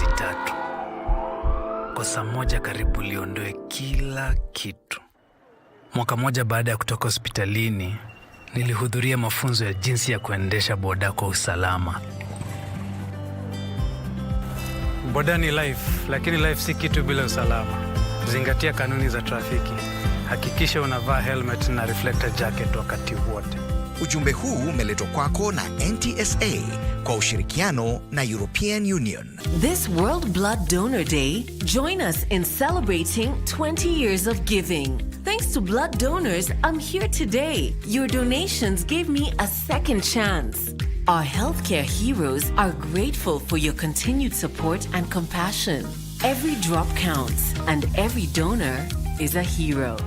miezi 3. Kosa moja karibu liondoe kila kitu. Mwaka moja baada ya kutoka hospitalini, nilihudhuria mafunzo ya jinsi ya kuendesha boda kwa usalama. Boda ni life, lakini life si kitu bila usalama. Zingatia kanuni za trafiki. Hakikisha unavaa helmet na reflector jacket wakati wote. Ujumbe huu umeletwa kwako na NTSA kwa ushirikiano na European Union. This World Blood Donor Day, join us in celebrating 20 years of giving. Thanks to blood donors, I'm here today. Your donations gave me a second chance. Our healthcare heroes are grateful for your continued support and compassion. Every drop counts, and every donor is a hero.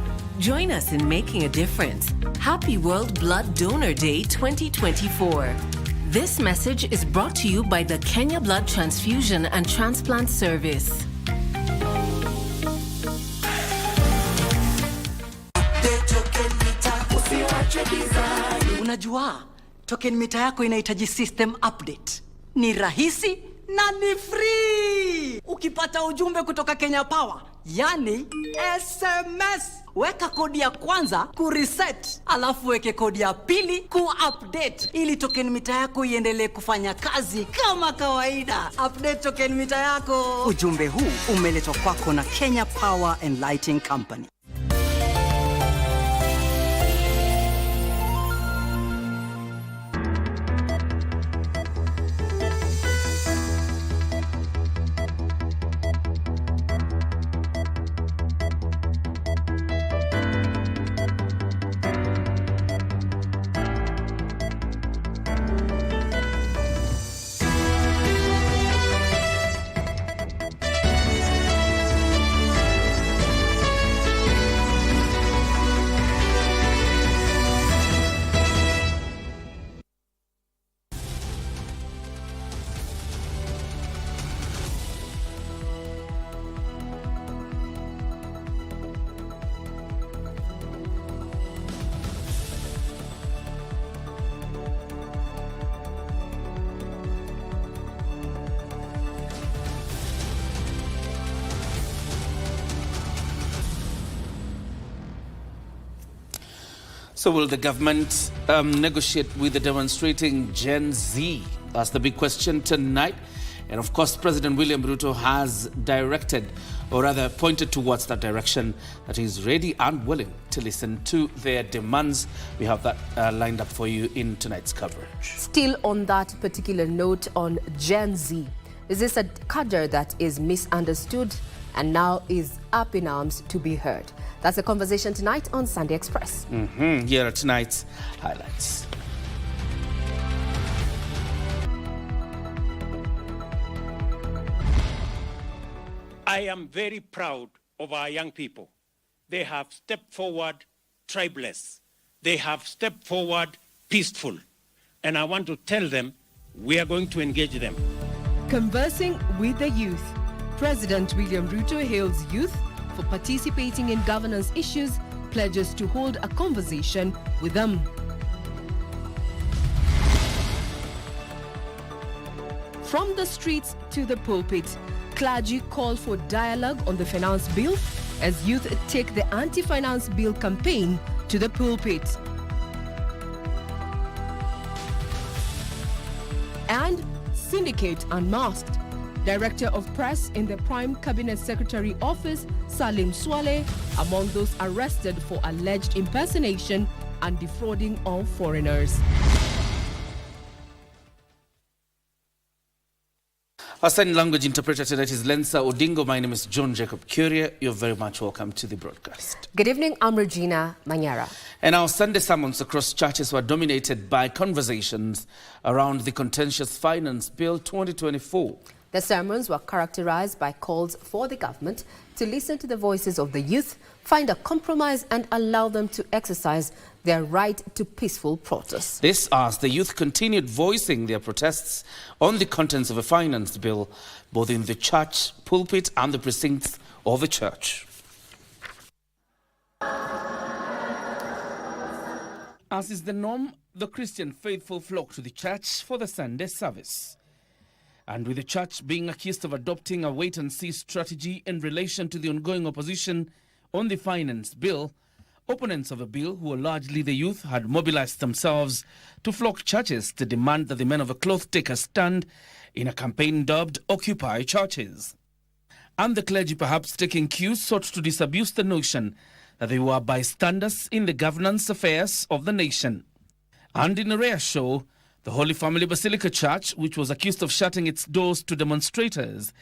Join us in making a difference. Happy World Blood Donor Day 2024. This message is brought to you by the Kenya Blood Transfusion and Transplant Service. Unajua, token mita yako inahitaji system update. Ni rahisi na ni free. Ukipata ujumbe kutoka Kenya Power, yani SMS, weka kodi ya kwanza kureset, alafu weke kodi ya pili kuupdate ili token mita yako iendelee kufanya kazi kama kawaida. Update token mita yako. Ujumbe huu umeletwa kwako na Kenya Power and Lighting Company. So will the government negotiate with the demonstrating Gen Z? That's the big question tonight. And of course, President William Ruto has directed, or rather pointed towards that direction, that he's ready and willing to listen to their demands. We have that lined up for you in tonight's coverage. Still on that particular note on Gen Z, is this a cadre that is misunderstood and now is up in arms to be heard? That's the conversation tonight on Sunday Express. Here are tonight's highlights. I am very proud of our young people. They have stepped forward tribeless. They have stepped forward peaceful. And I want to tell them we are going to engage them. Conversing with the youth. President William Ruto hails youth for participating in governance issues, pledges to hold a conversation with them. From the streets to the pulpit, clergy call for dialogue on the finance bill as youth take the anti-finance bill campaign to the pulpit. And syndicate unmasked. Director of Press in the Prime Cabinet Secretary Office, Salim Swale, among those arrested for alleged impersonation and defrauding of foreigners. Our sign language interpreter tonight is Lensa Odingo. My name is John Jacob Kioria. You're very much welcome to the broadcast. Good evening, I'm Regina Manyara. And our Sunday sermons across churches were dominated by conversations around the contentious Finance Bill 2024. The sermons were characterized by calls for the government to listen to the voices of the youth, find a compromise and allow them to exercise their right to peaceful protest. This as the youth continued voicing their protests on the contents of a finance bill, both in the church pulpit and the precincts of the church. As is the norm, the Christian faithful flock to the church for the Sunday service. And with the church being accused of adopting a wait-and-see strategy in relation to the ongoing opposition on the finance bill, opponents of the bill, who are largely the youth, had mobilized themselves to flock churches to demand that the men of the cloth take a stand in a campaign dubbed Occupy Churches. And the clergy, perhaps taking cues, sought to disabuse the notion that they were bystanders in the governance affairs of the nation. And in a rare show, the Holy Family Basilica Church, which was accused of shutting its doors to demonstrators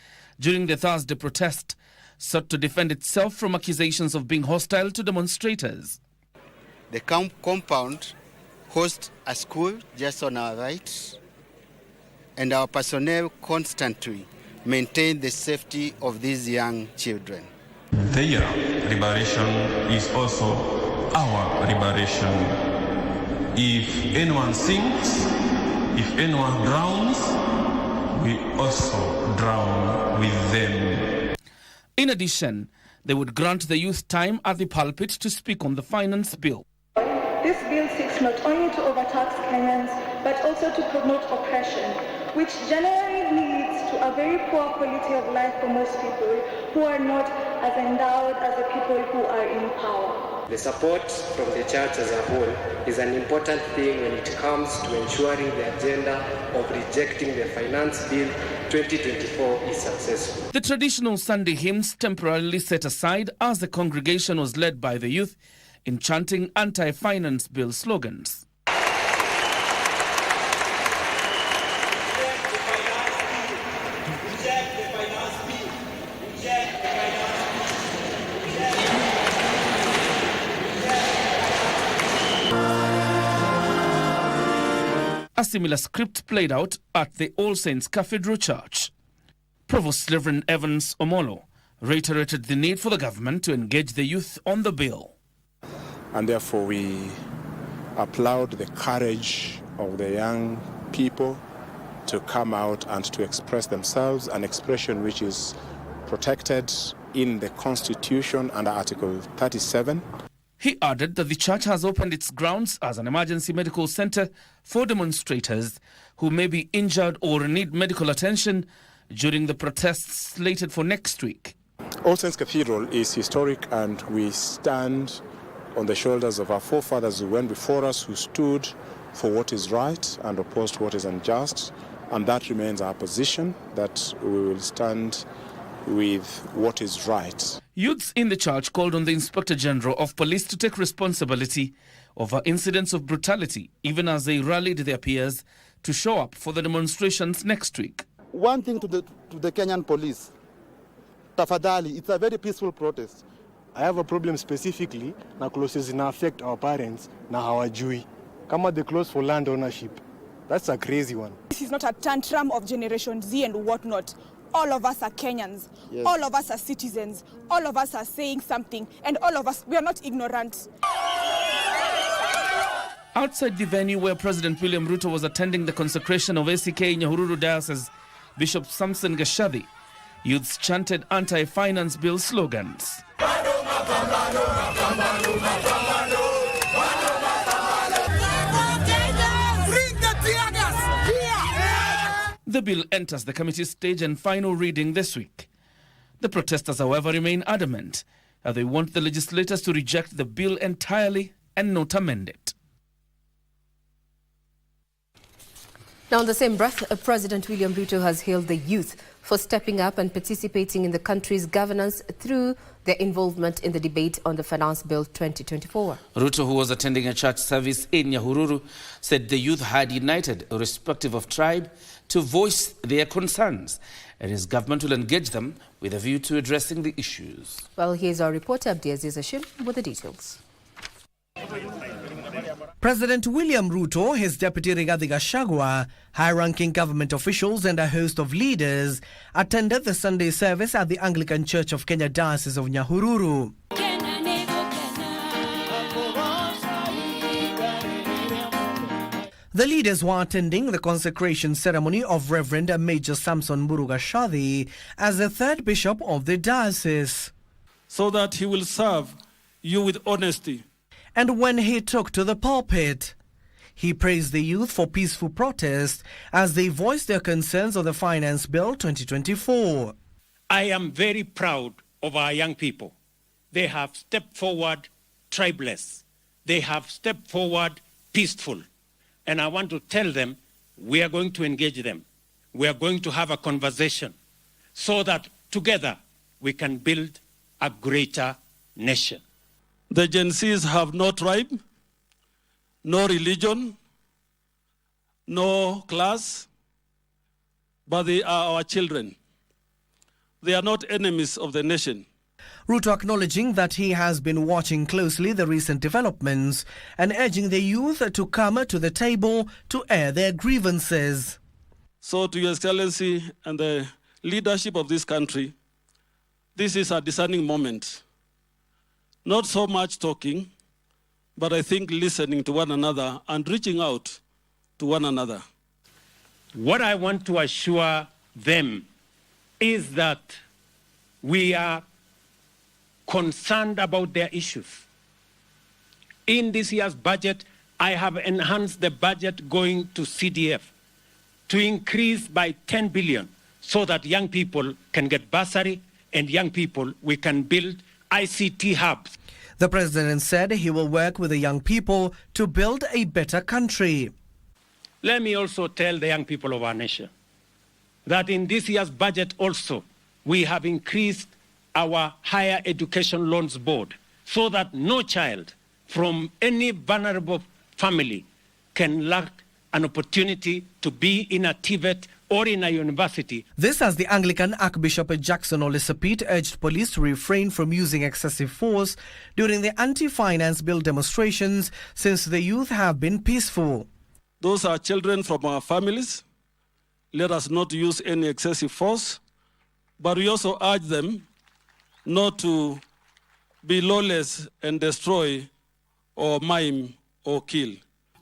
during the Thursday protest, sought to defend itself from accusations of being hostile to demonstrators. The compound hosts a school just on our right, and our personnel constantly maintain the safety of these young children. Their liberation is also our liberation. If anyone sinks, if anyone drowns, we also drown with them. In addition, they would grant the youth time at the pulpit to speak on the finance bill. This bill seeks not only to overtax Kenyans, but also to promote oppression, which generally leads to a very poor quality of life for most people who are not as endowed as the people who are in power. The support from the church as a whole is an important thing when it comes to ensuring the agenda of rejecting the Finance Bill 2024 is successful. The traditional Sunday hymns temporarily set aside as the congregation was led by the youth in chanting anti-finance bill slogans. A similar script played out at the All Saints Cathedral Church. Provost Reverend Evans Omolo reiterated the need for the government to engage the youth on the bill. And therefore we applaud the courage of the young people to come out and to express themselves, an expression which is protected in the Constitution under Article 37. He added that the church has opened its grounds as an emergency medical center for demonstrators who may be injured or need medical attention during the protests slated for next week. All Saints Cathedral is historic, and we stand on the shoulders of our forefathers who went before us, who stood for what is right and opposed what is unjust. And that remains our position, that we will stand with what is right. Youths in the church called on the Inspector General of Police to take responsibility over incidents of brutality, even as they rallied their peers to show up for the demonstrations next week. One thing to the Kenyan police, tafadhali, it's a very peaceful protest. I have a problem specifically na clauses ina affect our parents na hawajui. Kama the clause for land ownership. That's a crazy one. This is not a tantrum of Generation Z and whatnot. All of us are Kenyans. Yes. All of us are citizens. All of us are saying something. And all of us, we are not ignorant. Outside the venue where President William Ruto was attending the consecration of ACK Nyahururu Diocese, Bishop Samson Gashadi, youths chanted anti-finance bill slogans. The bill enters the committee's stage and final reading this week. The protesters, however, remain adamant that they want the legislators to reject the bill entirely and not amend it. Now, in the same breath, President William Ruto has hailed the youth for stepping up and participating in the country's governance through their involvement in the debate on the Finance Bill 2024. Ruto, who was attending a church service in Nyahururu, said the youth had united, irrespective of tribe, to voice their concerns, and his government will engage them with a view to addressing the issues. Well, here's our reporter, Abdiaziz Ashim, with the details. President William Ruto, his deputy Rigathi Gachagua, high-ranking government officials and a host of leaders attended the Sunday service at the Anglican Church of Kenya Diocese of Nyahururu. The leaders were attending the consecration ceremony of Reverend Major Samson Gashadi as the third bishop of the diocese, so that he will serve you with honesty. And when he took to the pulpit, He praised the youth for peaceful protest as they voiced their concerns on the Finance Bill 2024. I am very proud of our young people. They have stepped forward tribeless. They have stepped forward peaceful. And I want to tell them, we are going to engage them. We are going to have a conversation so that together we can build a greater nation. The Gen Zs have no tribe, no religion, no class, but they are our children. They are not enemies of the nation. Ruto acknowledging that he has been watching closely the recent developments and urging the youth to come to the table to air their grievances. So to Your Excellency and the leadership of this country, this is a discerning moment. Not so much talking, but I think listening to one another and reaching out to one another. What I want to assure them is that we are concerned about their issues. In this year's budget, I have enhanced the budget going to CDF to increase by 10 billion so that young people can get bursary and young people, we can build ICT hubs. The president said he will work with the young people to build a better country. Let me also tell the young people of our nation that in this year's budget also, we have increased our higher education loans board so that no child from any vulnerable family can lack an opportunity to be in a TVET or in a university. This as the Anglican Archbishop Jackson Ole Sapit urged police to refrain from using excessive force during the anti-finance bill demonstrations since the youth have been peaceful. Those are children from our families. Let us not use any excessive force, but we also urge them not to be lawless and destroy or maim or kill.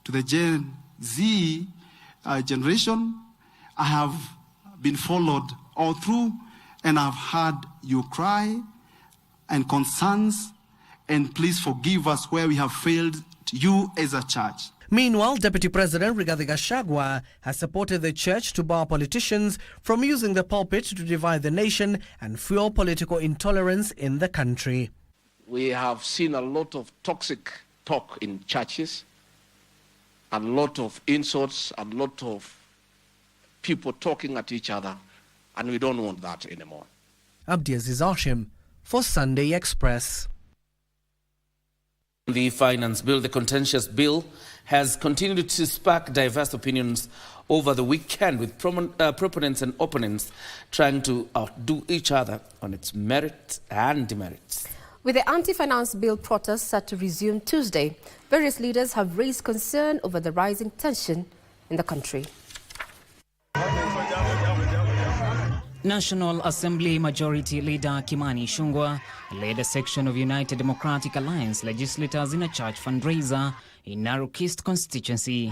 To the Gen Z generation, I have been followed all through and I've heard your cry and concerns, and please forgive us where we have failed you as a church. Meanwhile, Deputy President Rigathi Gachagua has supported the church to bar politicians from using the pulpit to divide the nation and fuel political intolerance in the country. We have seen a lot of toxic talk in churches, a lot of insults, a lot of people talking at each other, and we don't want that anymore. Abdiaziz Hashim for Sunday Express. The finance bill, the contentious bill, has continued to spark diverse opinions over the weekend, with proponents and opponents trying to outdo each other on its merits and demerits. With the anti-finance bill protests set to resume Tuesday, various leaders have raised concern over the rising tension in the country. National Assembly Majority Leader Kimani Ichung'wah led a section of United Democratic Alliance legislators in a church fundraiser in Narok East constituency.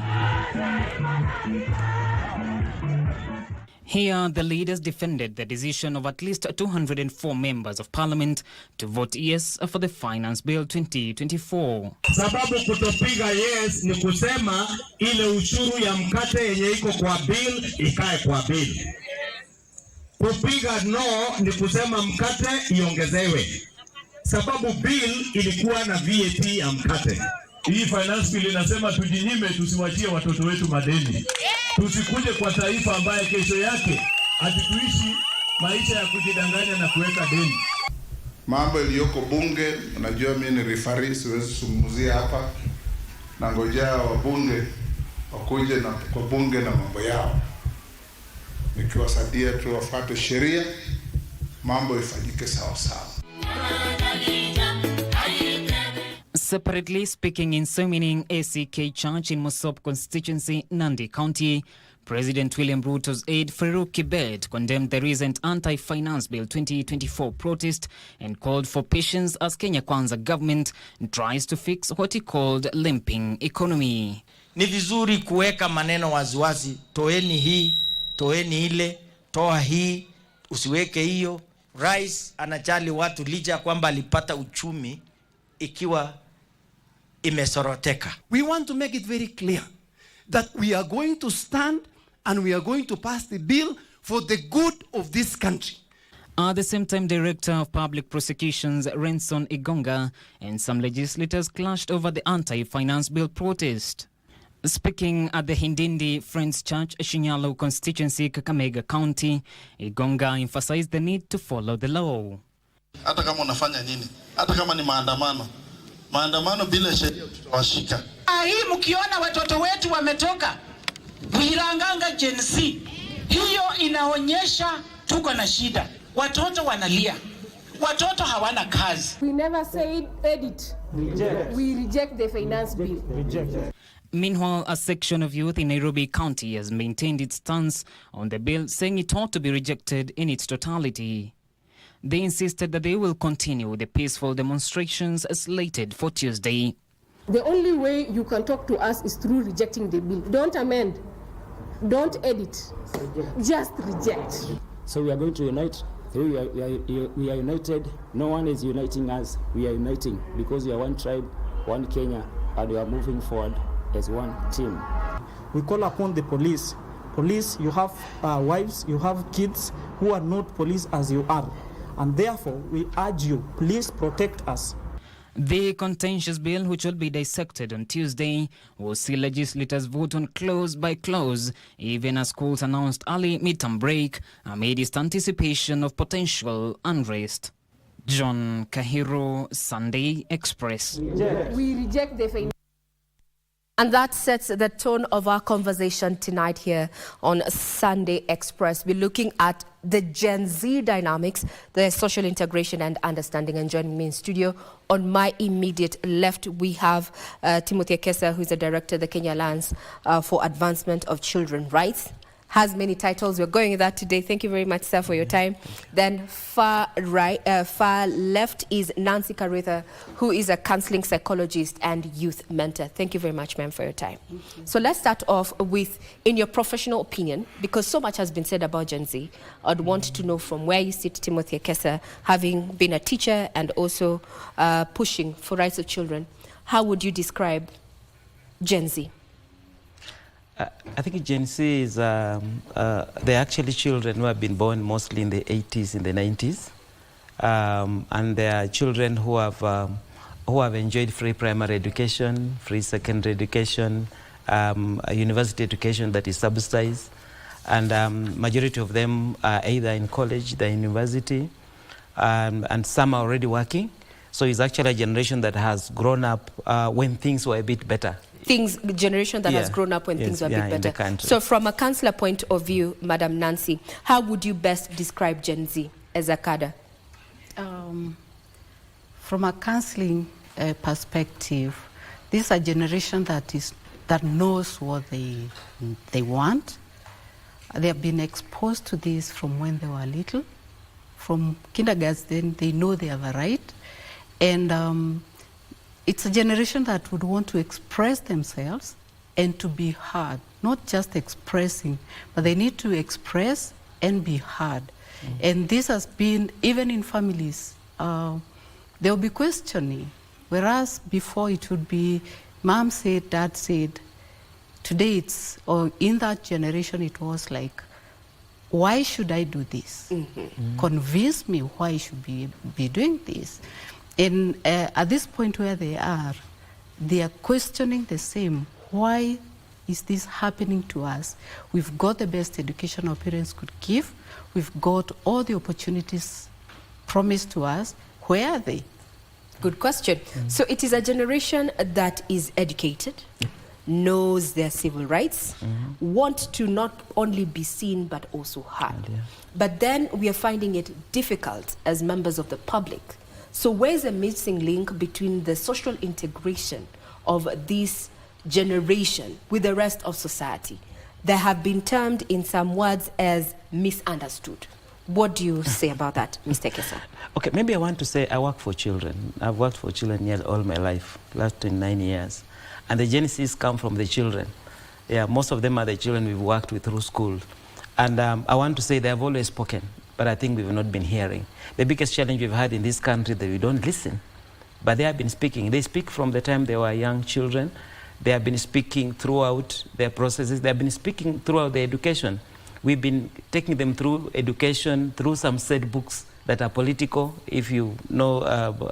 Here, the leaders defended the decision of at least 204 members of parliament to vote yes for the Finance Bill 2024. Sababu kutopiga yes ni kusema ile ushuru ya mkate yenye iko kwa bill ikae kwa bill. Kupiga no ni kusema mkate iongezewe. Sababu bill ilikuwa na VAT ya mkate. Hii finance bill inasema tujinyime, tusiwachie watoto wetu madeni. Tusikuje kwa taifa ambaye kesho yake atituishi maisha ya kujidanganya na kuweka deni. Mambo iliyoko bunge, unajua mimi ni referee, siwezi kuzungumzia hapa. Na ngojea wabunge wakuje na kwa bunge na mambo yao. Nikiwasadia tu wafuate sheria, mambo ifanyike sawa sawa. Separately speaking in summoning ACK Church in Mosop constituency, Nandi County, President William Ruto's aide Farouk Kibet condemned the recent anti-finance bill 2024 protest and called for patience as Kenya Kwanza government tries to fix what he called limping economy. Ni vizuri kuweka maneno waziwazi, toeni hii, toeni ile, toa hii, usiweke hiyo. Rais anajali watu licha kwamba alipata uchumi ikiwa imesoroteka. We want to make it very clear that we are going to stand and we are going to pass the bill for the good of this country. At the same time, Director of Public Prosecutions Renson Igonga and some legislators clashed over the anti-finance bill protest. Speaking at the Hindindi Friends Church, Shinyalo constituency, Kakamega County, Igonga emphasized the need to follow the law. Hata kama unafanya nini, hata kama ni maandamano bila sheria tutawashika. Hii mkiona watoto wetu wametoka kuiranganga Gen Z, hiyo inaonyesha tuko na shida. Watoto wanalia, watoto hawana kazi. We never said edit. Reject. We reject the finance bill. Reject. Meanwhile, a section of youth in Nairobi County has maintained its stance on the bill, saying it ought to be rejected in its totality. They insisted that they will continue the peaceful demonstrations slated for Tuesday. The only way you can talk to us is through rejecting the bill. Don't amend. Don't edit. Just reject. So we are going to unite. We are united. No one is uniting us. We are uniting because we are one tribe, one Kenya, and we are moving forward as one team. We call upon the police. Police, you have wives, you have kids who are not police as you are. And therefore, we urge you, please protect us. The contentious bill, which will be dissected on Tuesday, will see legislators vote on clause by clause, even as schools announced early midterm break amid its anticipation of potential unrest. John Kahiro, Sunday Express. We reject the finance. And that sets the tone of our conversation tonight here on Sunday Express. We're looking at the Gen Z dynamics, their social integration and understanding. And joining me in studio, on my immediate left, we have Timothy Ekesa, who is the director of the Kenya Alliance for Advancement of Children Rights. Has many titles. We're going with that today. Thank you very much, sir, for your time. Then far left is Nancy Karitha, who is a counseling psychologist and youth mentor. Thank you very much, ma'am, for your time. So let's start off with, in your professional opinion, because so much has been said about Gen Z, I'd want to know from where you sit, Timothy Ekesa, having been a teacher and also pushing for rights of children. How would you describe Gen Z? I think Gen Z is, they're actually children who have been born mostly in the 80s, in the 90s. And they are children who have enjoyed free primary education, free secondary education, a university education that is subsidized. And majority of them are either in college, they're in university, and some are already working. So it's actually a generation that has grown up when things were a bit better. Generation that has grown up when things were a bit better. So from a counselor point of view, Madam Nancy, how would you best describe Gen Z as a cadre? From a counseling perspective, this is a generation that knows what they want. They have been exposed to this from when they were little. From kindergarten, they know they have a right. And it's a generation that would want to express themselves and to be heard, not just expressing, but they need to express and be heard. And this has been, even in families, they'll be questioning, whereas before it would be mom said, dad said. Today it's, or in that generation it was like, why should I do this? Convince me why I should be doing this. And at this point where they are questioning the same. Why is this happening to us? We've got the best education our parents could give. We've got all the opportunities promised to us. Where are they? Good question. So it is a generation that is educated, knows their civil rights, want to not only be seen but also heard. But then we are finding it difficult as members of the public. So where's the missing link between the social integration of this generation with the rest of society? They have been termed in some words as misunderstood. What do you say about that, Mr. Ekesa? Okay, maybe I want to say I work for children. I've worked for children all my life, last 29 years. And the Gen Zs come from the children. Yeah, most of them are the children we've worked with through school. And I want to say they have always spoken, but I think we've not been hearing. The biggest challenge we've had in this country that we don't listen, but they have been speaking. They speak from the time they were young children. They have been speaking throughout their processes. They have been speaking throughout their education. We've been taking them through education, through some said books that are political. If you know,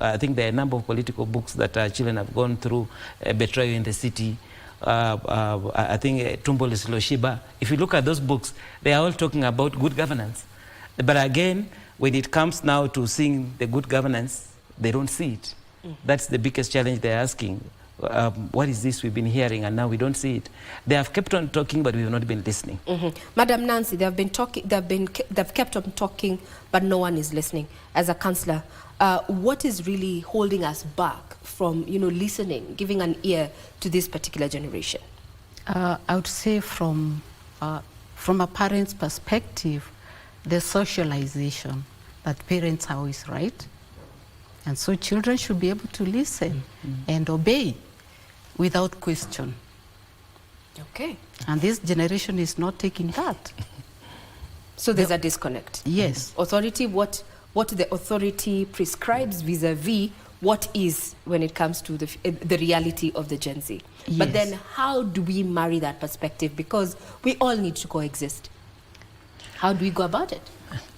I think there are a number of political books that our children have gone through, Betrayal in the City, I think Tumbo's Loshiba. If you look at those books, they are all talking about good governance. But again, when it comes now to seeing the good governance, they don't see it. That's the biggest challenge they're asking. What is this we've been hearing and now we don't see it? They have kept on talking, but we have not been listening. Madam Nancy, they've kept on talking, but no one is listening. As a councillor, what is really holding us back from, listening, giving an ear to this particular generation? I would say from a parent's perspective, the socialization that parents are always right. And so children should be able to listen and obey without question. Okay. And this generation is not taking that. So there's a disconnect. Yes. Authority, what the authority prescribes vis-a-vis what is when it comes to the reality of the Gen Z. Yes. But then how do we marry that perspective? Because we all need to coexist. How do we go about it?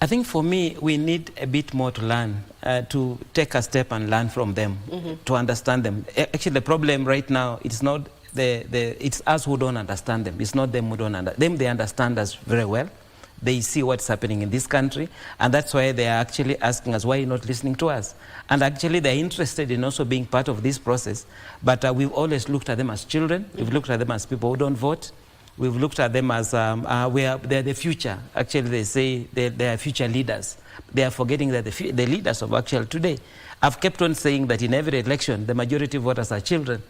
I think for me, we need a bit more to learn, to take a step and learn from them, to understand them. Actually, the problem right now, it's not it's us who don't understand them. It's not them who don't understand them. They understand us very well. They see what's happening in this country, and that's why they are actually asking us, why are you not listening to us? And actually, they're interested in also being part of this process. But we've always looked at them as children. We've looked at them as people who don't vote. We've looked at them as they're the future. Actually, they say they are future leaders. They are forgetting that the leaders of actual today. I've kept on saying that in every election, the majority of voters are children.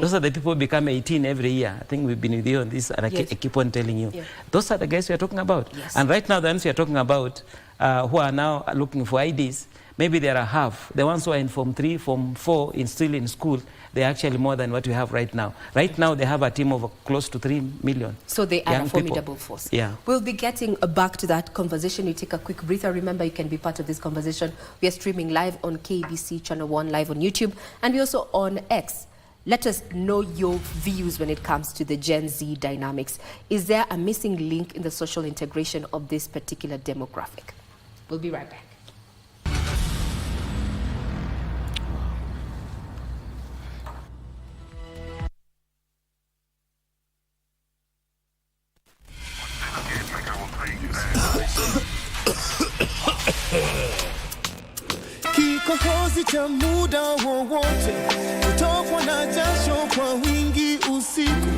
Those are the people who become 18 every year. I think we've been with you on this, and I keep on telling you. Those are the guys we are talking about. And right now, the ones we are talking about who are now looking for IDs, maybe there are half. The ones who are in Form 3, Form 4, still in school, they're actually more than what we have right now. Right now, they have a team of close to 3 million. So they are young a formidable people. force. Yeah. We'll be getting back to that conversation. You take a quick breather. Remember, you can be part of this conversation. We are streaming live on KBC Channel 1, live on YouTube, and we're also on X. Let us know your views when it comes to the Gen Z dynamics. Is there a missing link in the social integration of this particular demographic? We'll be right back. Kikohozi cha muda wowote, kutokwa na jasho kwa wingi usiku,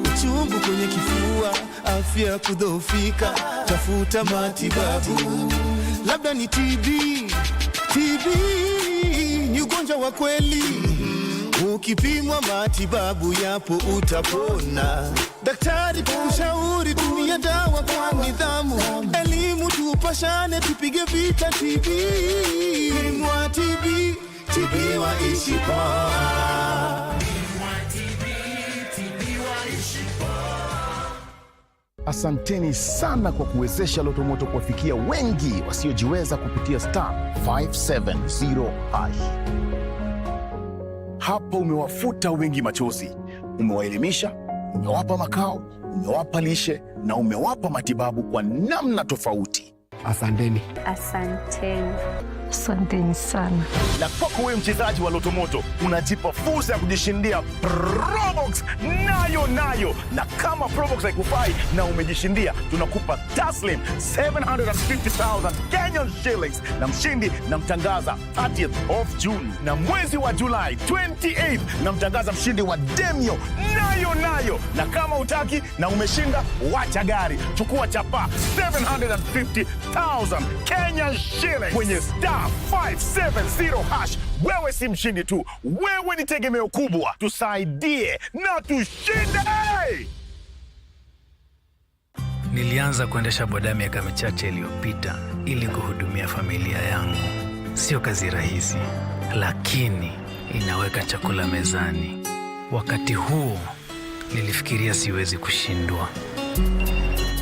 uchungu kwenye kifua, afya kudhoofika, tafuta matibabu. Labda ni TB ni ugonjwa wa kweli. Ukipimwa matibabu yapo utapona. Daktari kushauri tumia dawa kwa nidhamu. Elimu tupashane tupige vita TB. Pimwa TB, tibiwa ishi poa. Asanteni sana kwa kuwezesha Loto Moto kuwafikia wengi wasiojiweza kupitia *570#. Hapo umewafuta wengi machozi, umewaelimisha, umewapa makao, umewapa lishe na umewapa matibabu kwa namna tofauti. Asanteni. Asanteni. Asanteni sana. Na kwako wewe mchezaji wa Loto Moto, unajipa fursa ya kujishindia Probox nayo. Na kama Probox haikufai na umejishindia, tunakupa taslim 750,000 Kenyan shillings na mshindi na mtangaza 30th of June. Na mwezi wa July 28th na mtangaza mshindi wa Demio nayo. Na kama utaki na umeshinda, wacha gari, chukua chapa 750,000 Kenyan shillings kwenye *570#. Wewe si mshindi tu, wewe ni tegemeo kubwa. Tusaidie na tushinde. Nilianza kuendesha boda miaka michache iliyopita ili kuhudumia familia yangu. Sio kazi rahisi, lakini inaweka chakula mezani. Wakati huo nilifikiria siwezi kushindwa.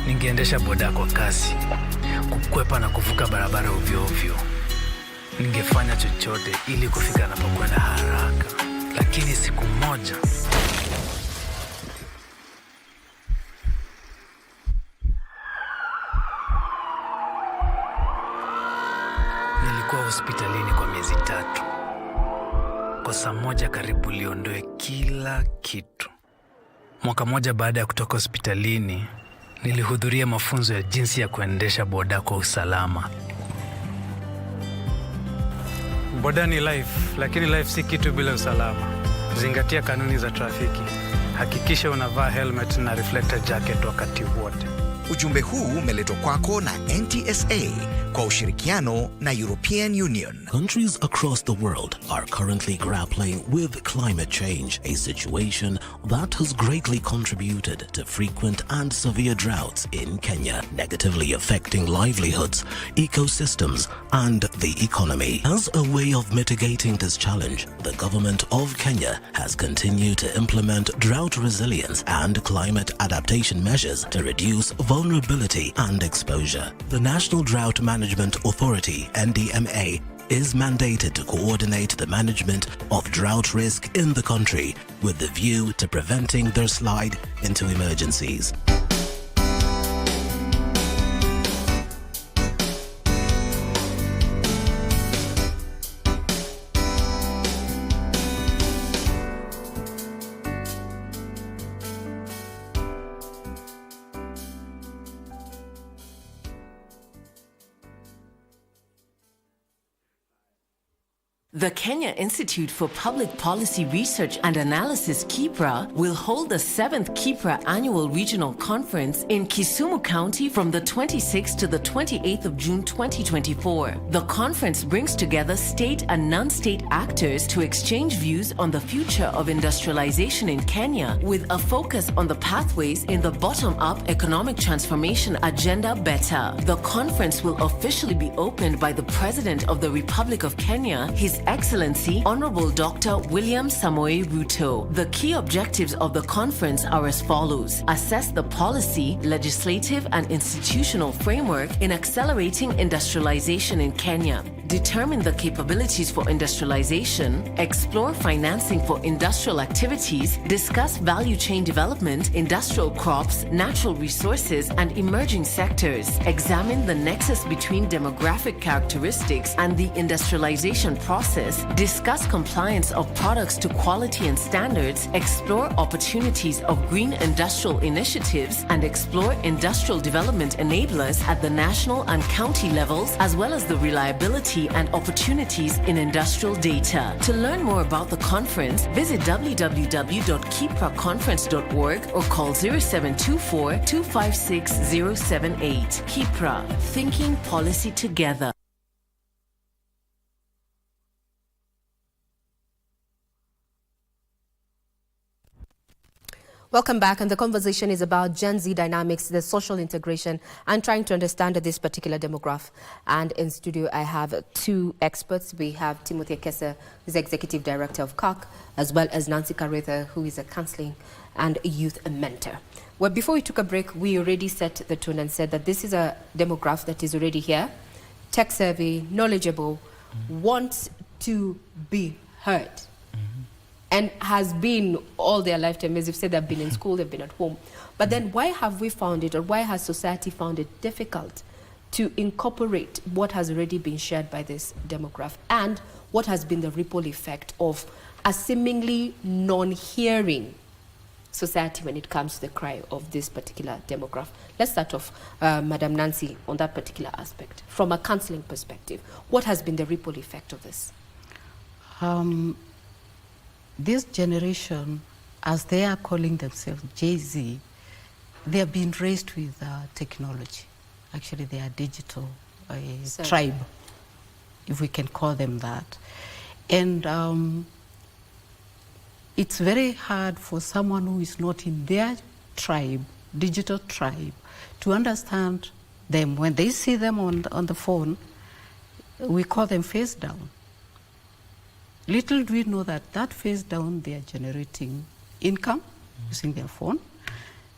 Ningeendesha boda kwa kasi, kukwepa na kuvuka barabara ovyo. Ningefanya chochote ili kufika napokwenda haraka. Lakini siku moja Nilikuwa hospitalini kwa miezi 3. Kosa moja karibu liondoe kila kitu. Mwaka moja baada ya kutoka hospitalini, nilihudhuria mafunzo ya jinsi ya kuendesha boda kwa usalama. Boda ni life, lakini life si kitu bila usalama. Zingatia kanuni za trafiki. Hakikisha unavaa helmet na reflector jacket wakati wote. Ujumbe huu umeletwa kwako na NTSA kwa ushirikiano na European Union. Countries across the world are currently grappling with climate change, a situation that has greatly contributed to frequent and severe droughts in Kenya, negatively affecting livelihoods, ecosystems, and the economy. As a way of mitigating this challenge, the government of Kenya has continued to implement drought resilience and climate adaptation measures to reduce vulnerability and exposure. The National Drought Management Authority, NDMA, is mandated to coordinate the management of drought risk in the country with the view to preventing their slide into emergencies. The Kenya Institute for Public Policy Research and Analysis, KIPRA, will hold the 7th KIPRA Annual Regional Conference in Kisumu County from the 26th to the 28th of June 2024. The conference brings together state and non-state actors to exchange views on the future of industrialization in Kenya with a focus on the pathways in the bottom-up economic transformation agenda better. The conference will officially be opened by the President of the Republic of Kenya, His Excellency Honorable Dr. William Samoei Ruto. The key objectives of the conference are as follows: assess the policy, legislative, and institutional framework in accelerating industrialization in Kenya, determine the capabilities for industrialization, explore financing for industrial activities, discuss value chain development, industrial crops, natural resources, and emerging sectors, examine the nexus between demographic characteristics and the industrialization process, discuss compliance of products to quality and standards, explore opportunities of green industrial initiatives, and explore industrial development enablers at the national and county levels, as well as the reliability and opportunities in industrial data. To learn more about the conference, visit www.kipraconference.org or call 0724 256 078. KIPRA, thinking policy together. Welcome back, and the conversation is about Gen Z dynamics, the social integration, and trying to understand this particular demographic. And in studio, I have two experts. We have Timothy Ekesa, who's Executive Director of CAC, as well as Nancy Karetha, who is a counseling and youth mentor. Well, before we took a break, we already set the tone and said that this is a demographic that is already here, tech-savvy, knowledgeable, wants to be heard. And has been all their lifetime, as you've said, they've been in school, they've been at home. But then why have we found it, or why has society found it difficult to incorporate what has already been shared by this demographic? And what has been the ripple effect of a seemingly non-hearing society when it comes to the cry of this particular demographic? Let's start off, Madam Nancy, on that particular aspect. From a counseling perspective, what has been the ripple effect of this? This generation, as they are calling themselves Jay-Z, they have been raised with technology. Actually, they are digital tribe, if we can call them that. And it's very hard for someone who is not in their tribe, digital tribe, to understand them. When they see them on the phone, we call them face down. Little do we know that face down, they are generating income using their phone.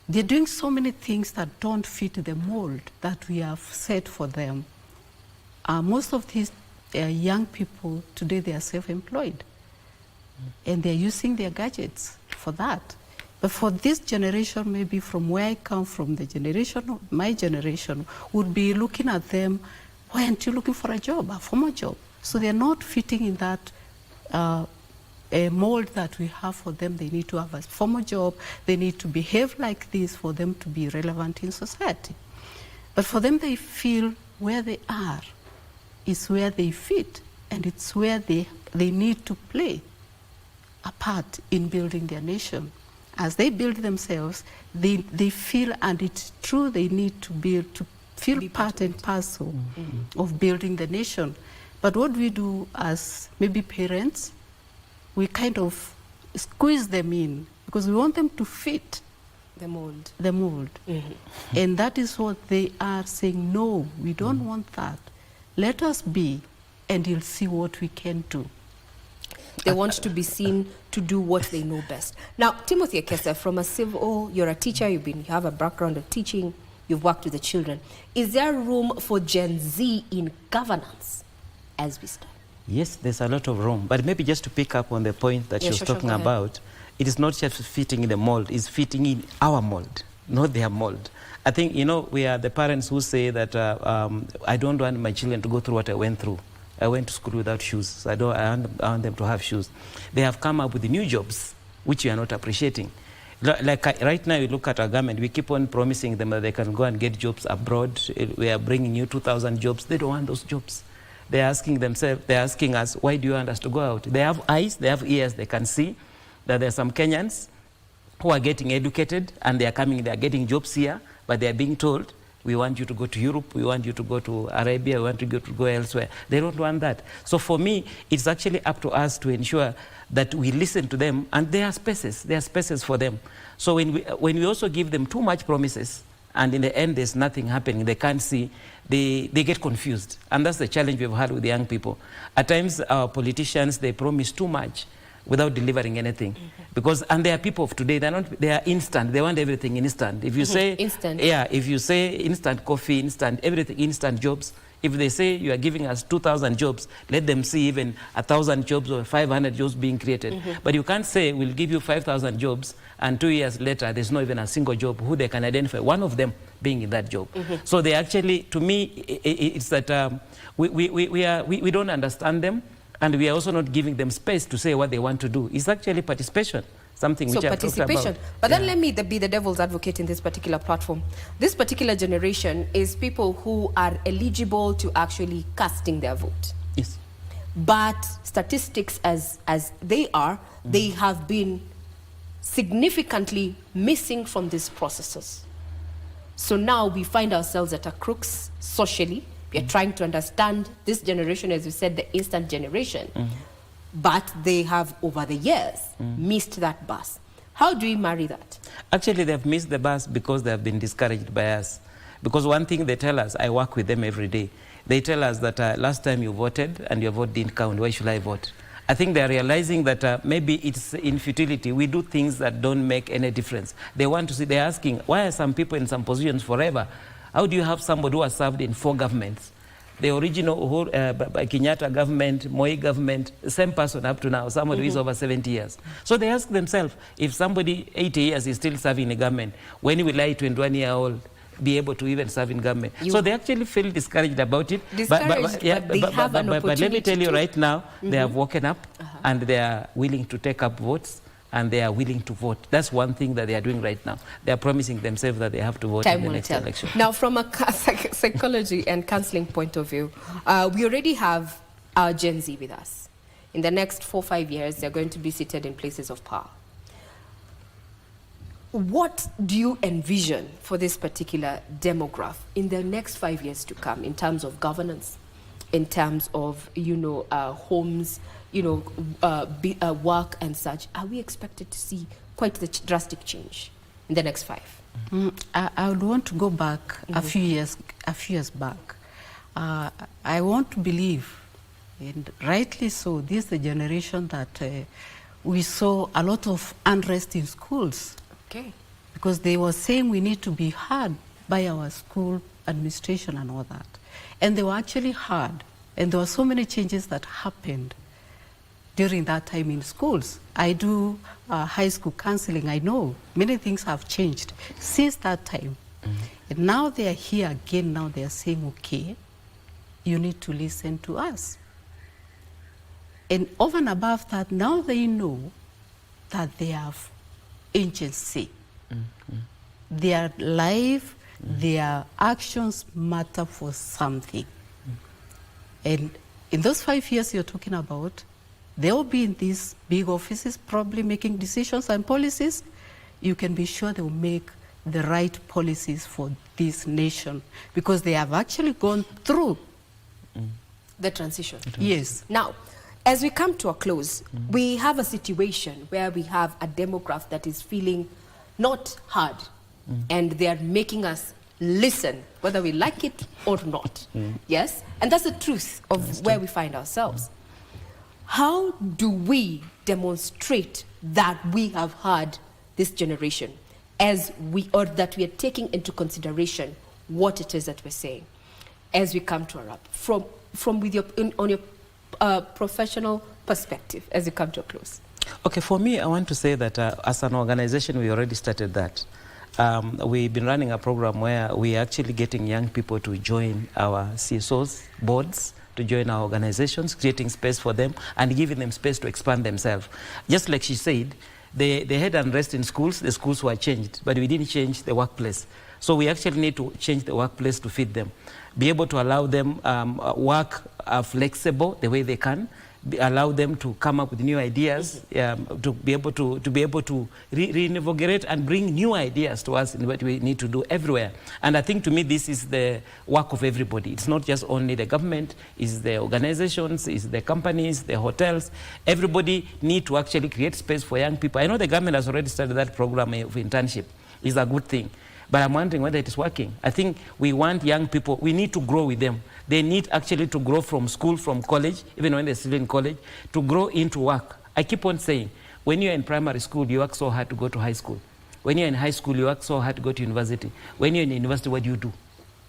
They're doing so many things that don't fit the mold that we have set for them. Most of these young people today, they are self-employed. And they're using their gadgets for that. But for this generation, maybe from where I come from, the generation of my generation would be looking at them, why aren't you looking for a job, a formal job? So they're not fitting in that a mold that we have for them. They need to have a formal job. They need to behave like this for them to be relevant in society. But for them, they feel where they are is where they fit, and it's where they need to play a part in building their nation. As they build themselves, they feel, and it's true, they need to feel part and parcel of building the nation. But what we do as maybe parents, we kind of squeeze them in because we want them to fit the mold. And that is what they are saying, no, we don't want that. Let us be, and you'll see what we can do. They want to be seen to do what they know best. Now, Timothy Ekesa, from a civil, you're a teacher, you have a background of teaching, you've worked with the children. Is there room for Gen Z in governance as we stand? Yes, there's a lot of room. But maybe just to pick up on the point that she was talking about, it is not just fitting in the mold, it's fitting in our mold, not their mold. I think, you know, we are the parents who say that I don't want my children to go through what I went through. I went to school without shoes, so I want them to have shoes. They have come up with new jobs, which we are not appreciating. Like right now, you look at our government, we keep on promising them that they can go and get jobs abroad. We are bringing you 2,000 jobs. They don't want those jobs. They're asking themselves, they're asking us, why do you want us to go out? They have eyes, they have ears, they can see that there are some Kenyans who are getting educated and they are coming, they are getting jobs here, but they are being told, we want you to go to Europe, we want you to go to Arabia, we want you to go elsewhere. They don't want that. So for me, it's actually up to us to ensure that we listen to them, and there are spaces for them. So when we also give them too much promises, and in the end there's nothing happening, they can't see, they get confused. And that's the challenge we've had with the young people. At times our politicians, they promise too much without delivering anything. And they are people of today, they are instant, they want everything instant. If you say instant. Yeah, if you say instant coffee, instant everything, instant jobs, if they say you are giving us 2,000 jobs, let them see even 1,000 jobs or 500 jobs being created. But you can't say we'll give you 5,000 jobs and 2 years later there's not even a single job who they can identify one of them being in that job. So they actually, to me, it's that we don't understand them, and we are also not giving them space to say what they want to do. It's actually participation. Something which I've talked about. But then let me be the devil's advocate in this particular platform. This particular generation is people who are eligible to actually casting their vote. Yes. But statistics as they are, they have been significantly missing from these processes. So now we find ourselves at a crux socially. We are trying to understand this generation, as you said, the instant generation. But they have, over the years, missed that bus. How do we marry that? Actually, they've missed the bus because they have been discouraged by us. Because one thing they tell us, I work with them every day, they tell us that last time you voted and your vote didn't count, why should I vote? I think they're realizing that maybe it's in futility. We do things that don't make any difference. They want to see, they're asking, why are some people in some positions forever? How do you have somebody who has served in 4 governments? The original Kenyatta government, Moi government, the same person up to now, somebody who is over 70 years. So they ask themselves, if somebody 80 years is still serving in government, when will I, 21-year-old, be able to even serve in government? So they actually feel discouraged about it. But let me tell you right now, they have woken up and they are willing to take up votes, and they are willing to vote. That's one thing that they are doing right now. They are promising themselves that they have to vote in the next election. Now, from a psychology and counseling point of view, we already have our Gen Z with us. In the next 4-5 years, they're going to be seated in places of power. What do you envision for this particular demographic in the next 5 years to come in terms of governance, in terms of, homes, work and such? Are we expected to see quite the drastic change in the next 5? I would want to go back a few years back. I want to believe, and rightly so, this is the generation that we saw a lot of unrest in schools. Okay. Because they were saying we need to be heard by our school administration and all that. And they were actually heard. And there were so many changes that happened during that time in schools. I do high school counseling. I know many things have changed since that time. And now they are here again. Now they are saying, okay, you need to listen to us. And over and above that, now they know that they have agency. Their life, their actions matter for something. And in those 5 years you're talking about, they'll be in these big offices probably making decisions and policies. You can be sure they'll make the right policies for this nation because they have actually gone through the transition. Yes. Now, as we come to a close, we have a situation where we have a demographic that is feeling not heard, and they are making us listen, whether we like it or not. Yes? And that's the truth of where we find ourselves. How do we demonstrate that we have heard this generation or that we are taking into consideration what it is that we're saying as we come to a wrap from with your on your professional perspective as you come to a close? Okay, for me, I want to say that as an organization, we already started that. We've been running a program where we're actually getting young people to join our CSOs, boards, to join our organizations, creating space for them and giving them space to expand themselves. Just like she said, they had unrest in schools, the schools were changed, but we didn't change the workplace. So we actually need to change the workplace to fit them, be able to allow them work flexible the way they can, allow them to come up with new ideas, to be able to reinvigorate and bring new ideas to us in what we need to do everywhere. And I think to me this is the work of everybody. It's not just only the government, it's the organizations, it's the companies, the hotels. Everybody need to actually create space for young people. I know the government has already started that program of internship. It's a good thing. But I'm wondering whether it is working. I think we want young people, we need to grow with them. They need actually to grow from school, from college, even when they're still in college, to grow into work. I keep on saying, when you're in primary school, you work so hard to go to high school. When you're in high school, you work so hard to go to university. When you're in university, what do?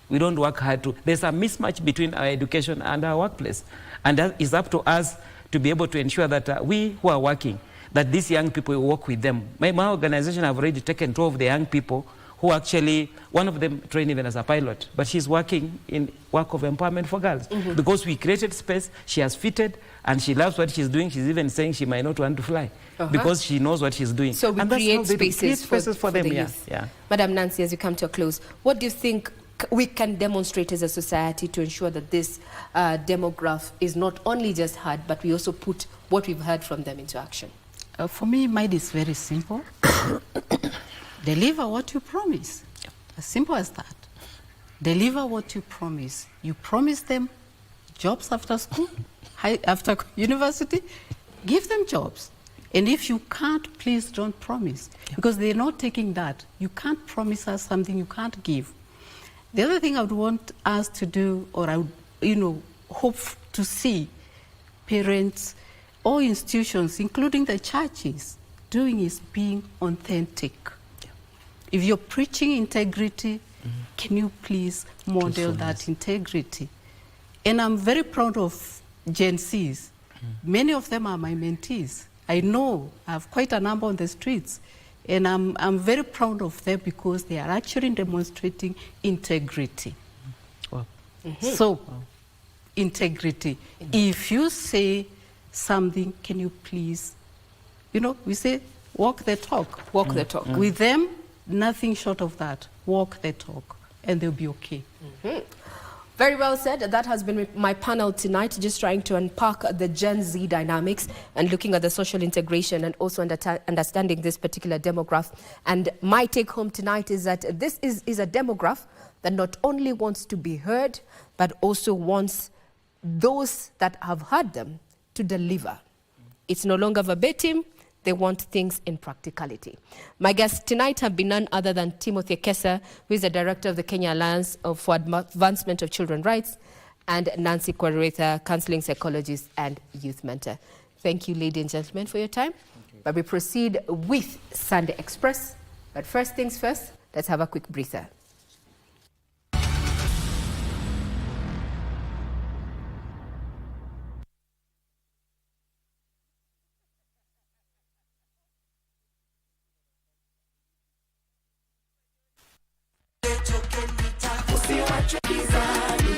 We don't work hard to. There's a mismatch between our education and our workplace. And that is up to us to be able to ensure that we who are working, that these young people, we work with them. My organization, I've already taken 2 of the young people who actually, one of them trained even as a pilot, but she's working in work of empowerment for girls. Because we created space, she has fitted, and she loves what she's doing. She's even saying she might not want to fly because she knows what she's doing. So we create spaces for the youth. Yeah. Madam Nancy, as you come to a close, what do you think we can demonstrate as a society to ensure that this demographic is not only just heard, but we also put what we've heard from them into action? For me, mine is very simple. Deliver what you promise. As simple as that. Deliver what you promise. You promise them jobs after school, after university, give them jobs. And if you can't, please don't promise. Because they're not taking that. You can't promise us something you can't give. The other thing I would want us to do, or I would, hope to see parents or institutions, including the churches, doing is being authentic. If you're preaching integrity, can you please model that integrity? And I'm very proud of Gen Zs. Many of them are my mentees. I know I have quite a number on the streets. And I'm very proud of them because they are actually demonstrating integrity. Wow. So, integrity. If you say something, can you please, we say, walk the talk. Walk the talk. With them, nothing short of that. Walk the talk, and they'll be okay. Very well said. That has been my panel tonight, just trying to unpack the Gen Z dynamics and looking at the social integration and also understanding this particular demographic. And my take home tonight is that this is a demographic that not only wants to be heard, but also wants those that have heard them to deliver. It's no longer verbatim. They want things in practicality. My guests tonight have been none other than Timothy Kesa, who is the director of the Kenya Alliance for Advancement of Children's Rights, and Nancy Kioria, counseling psychologist and youth mentor. Thank you, ladies and gentlemen, for your time. But we proceed with Sunday Express. But first things first, let's have a quick breather.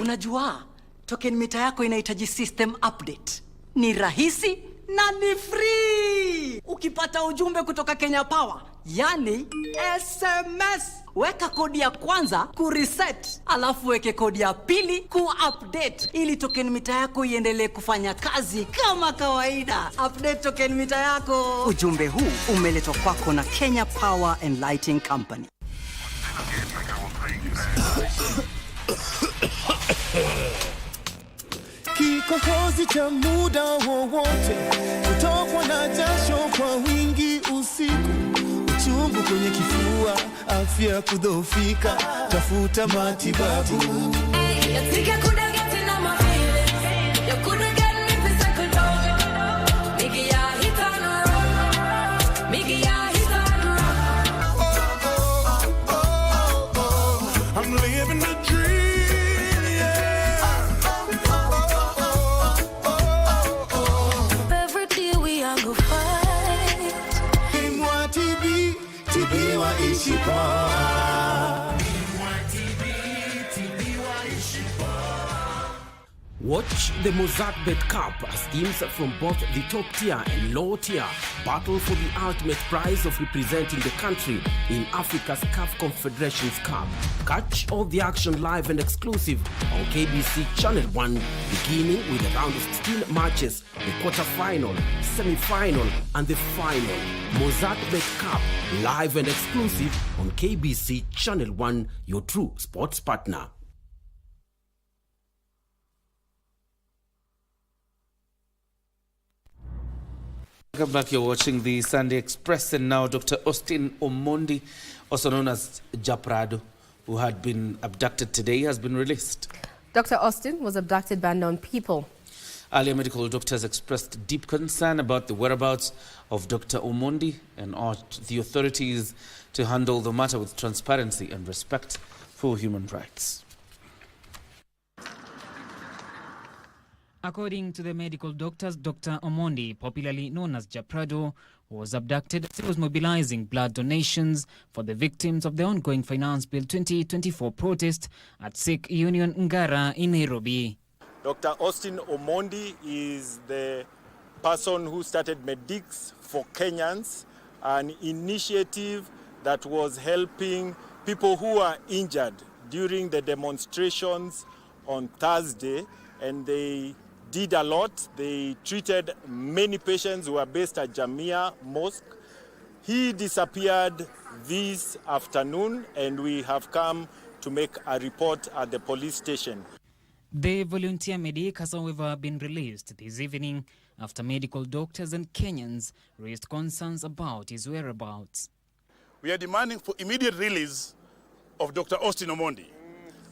Unajua, token mita yako inahitaji system update. ni rahisi na ni free. Ukipata ujumbe kutoka Kenya Power, yani SMS, weka kodi ya kwanza kureset, alafu weke kodi ya pili kuupdate ili token mita yako iendelee kufanya kazi kama kawaida. Update token mita yako. Ujumbe huu umeletwa kwako na Kenya Power and Lighting Company. Kikohozi cha muda wowote, kutokwa na jasho kwa wingi usiku, uchungu kwenye kifua, afya kudhoofika, tafuta matibabu. I'm living the dream, yeah. Every day we are go fight. Kimwa TB, TB wa ishi poa. Watch the Mozartbet Cup as teams from both the top tier and low tier battle for the ultimate prize of representing the country in Africa's CAF Confederations Cup. Catch all the action live and exclusive on KBC Channel 1, beginning with a round of 16 matches, the quarter-final, semi-final and the final. Mozartbet Cup, live and exclusive on KBC Channel 1, your true sports partner. Welcome back. You're watching the Sunday Express, and now Dr. Austin Omondi, also known as Japrado, who had been abducted today, has been released. Dr. Austin was abducted by unknown people. Earlier, medical doctors expressed deep concern about the whereabouts of Dr. Omondi and urged the authorities to handle the matter with transparency and respect for human rights. According to the medical doctors, Dr. Omondi, popularly known as Japrado, was abducted as he was mobilizing blood donations for the victims of the ongoing Finance Bill 2024 protest at Sikh Union Ngara in Nairobi. Dr. Austin Omondi is the person who started Medics for Kenyans, an initiative that was helping people who are injured during the demonstrations on Thursday, and they did a lot. They treated many patients who were based at Jamia Mosque. He disappeared this afternoon, and we have come to make a report at the police station. The volunteer medic has, however, been released this evening after medical doctors and Kenyans raised concerns about his whereabouts. We are demanding for immediate release of Dr. Austin Omondi.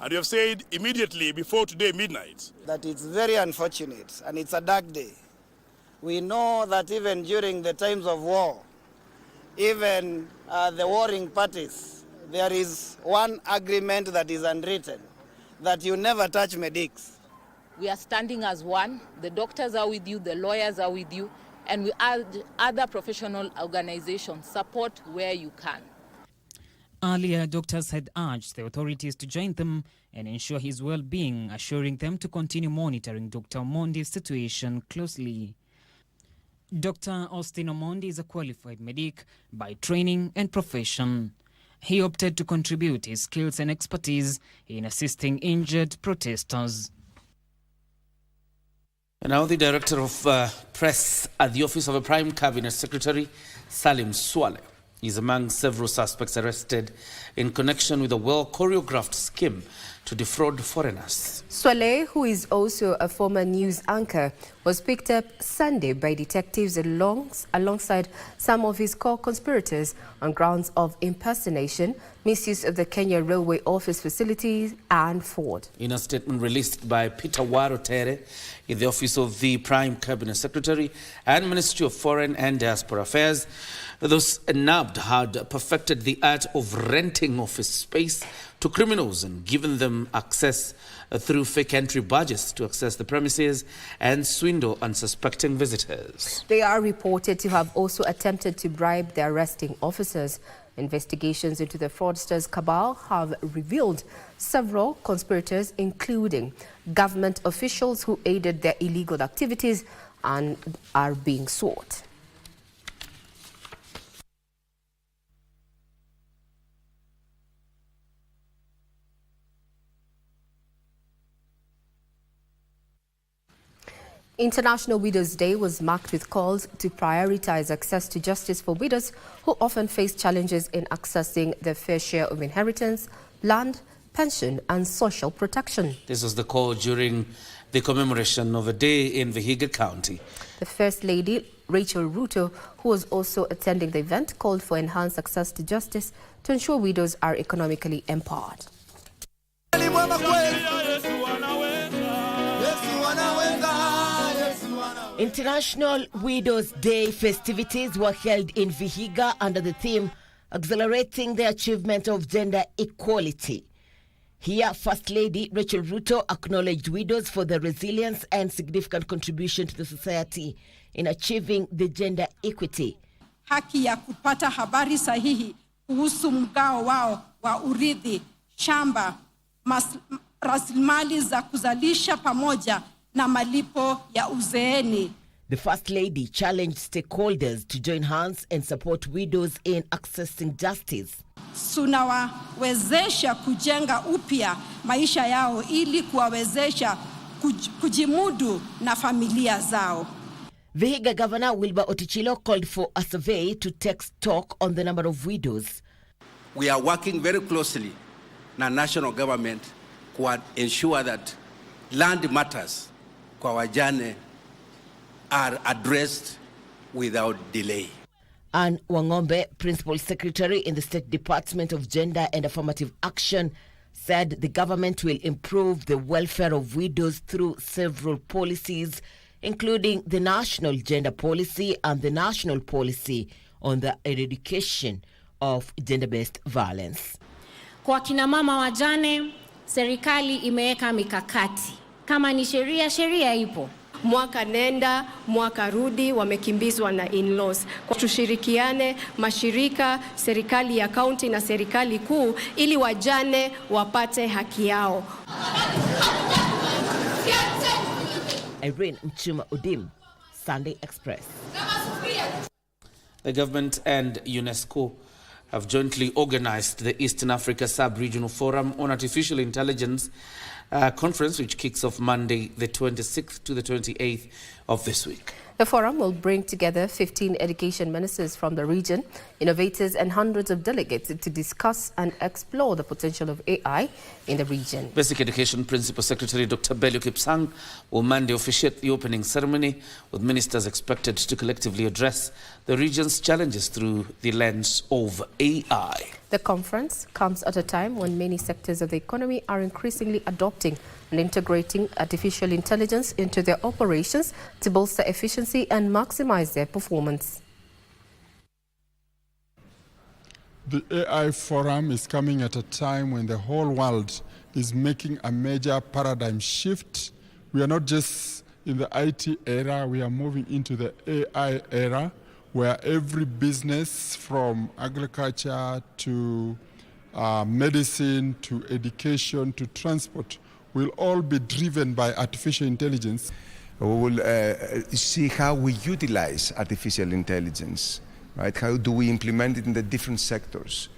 And we have said immediately before today midnight that it's very unfortunate and it's a dark day. We know that even during the times of war, even the warring parties, there is one agreement that is unwritten, that you never touch medics. We are standing as one. The doctors are with you, the lawyers are with you, and we urge other professional organizations, support where you can. Earlier, doctors had urged the authorities to join them and ensure his well-being, assuring them to continue monitoring Dr. Omondi's situation closely. Dr. Austin Omondi is a qualified medic by training and profession. He opted to contribute his skills and expertise in assisting injured protesters. And now the Director of Press at the Office of a Prime Cabinet Secretary, Salim Swale, is among several suspects arrested in connection with a well-choreographed scheme to defraud foreigners. Swale, who is also a former news anchor, was picked up Sunday by detectives alongside some of his co-conspirators on grounds of impersonation, misuse of the Kenya Railway Office facilities and fraud. In a statement released by Peter Warotere in the Office of the Prime Cabinet Secretary and Ministry of Foreign and Diaspora Affairs, those nabbed had perfected the art of renting office space to criminals and given them access through fake entry badges to access the premises and swindle unsuspecting visitors. They are reported to have also attempted to bribe the arresting officers. Investigations into the fraudsters' cabal have revealed several conspirators, including government officials who aided their illegal activities, and are being sought. International Widows' Day was marked with calls to prioritize access to justice for widows who often face challenges in accessing their fair share of inheritance, land, pension and social protection. This was the call during the commemoration of a day in Vihiga County. The First Lady, Rachel Ruto, who was also attending the event, called for enhanced access to justice to ensure widows are economically empowered. International Widows' Day festivities were held in Vihiga under the theme Accelerating the Achievement of Gender Equality. Here, First Lady Rachel Ruto acknowledged widows for their resilience and significant contribution to the society in achieving the gender equity. Haki ya kupata habari sahihi kuhusu mgao wao wa urithi, shamba, rasilimali za kuzalisha pamoja na malipo ya uzeeni. The First Lady challenged stakeholders to join hands and support widows in accessing justice. Tunawawezesha kujenga upya maisha yao ili kuwawezesha kujimudu na familia zao. Vihiga Governor Wilbur Otichilo called for a survey to take stock on the number of widows. We are working very closely na national government to ensure that land matters kwa wajane are addressed without delay. Anne Wangombe, Principal Secretary in the State Department of Gender and Affirmative Action, said the government will improve the welfare of widows through several policies, including the National Gender Policy and the National Policy on the Eradication of Gender-Based Violence. Kwa kina mama wajane, serikali imeweka mikakati. Kama ni sheria ipo. Mwaka nenda, mwaka rudi, wamekimbizwa na in-laws. Kwa tushirikiane mashirika, serikali ya kaunti na serikali kuu ili wajane wapate haki yao. Irene Mchuma Udim, Sunday Express. The government and UNESCO have jointly organized the Eastern Africa Sub-Regional Forum on Artificial Intelligence conference, which kicks off Monday, the 26th to the 28th of this week. The forum will bring together 15 education ministers from the region, innovators and hundreds of delegates to discuss and explore the potential of AI in the region. Basic Education Principal Secretary Dr. Bello Kipsang will Monday officiate the opening ceremony, with ministers expected to collectively address the region's challenges through the lens of AI. The conference comes at a time when many sectors of the economy are increasingly adopting and integrating artificial intelligence into their operations to bolster efficiency and maximize their performance. The AI Forum is coming at a time when the whole world is making a major paradigm shift. We are not just in the IT era, we are moving into the AI era, where every business from agriculture to medicine to education to transport will all be driven by artificial intelligence. We will see how we utilize artificial intelligence, right? How do we implement it in the different sectors?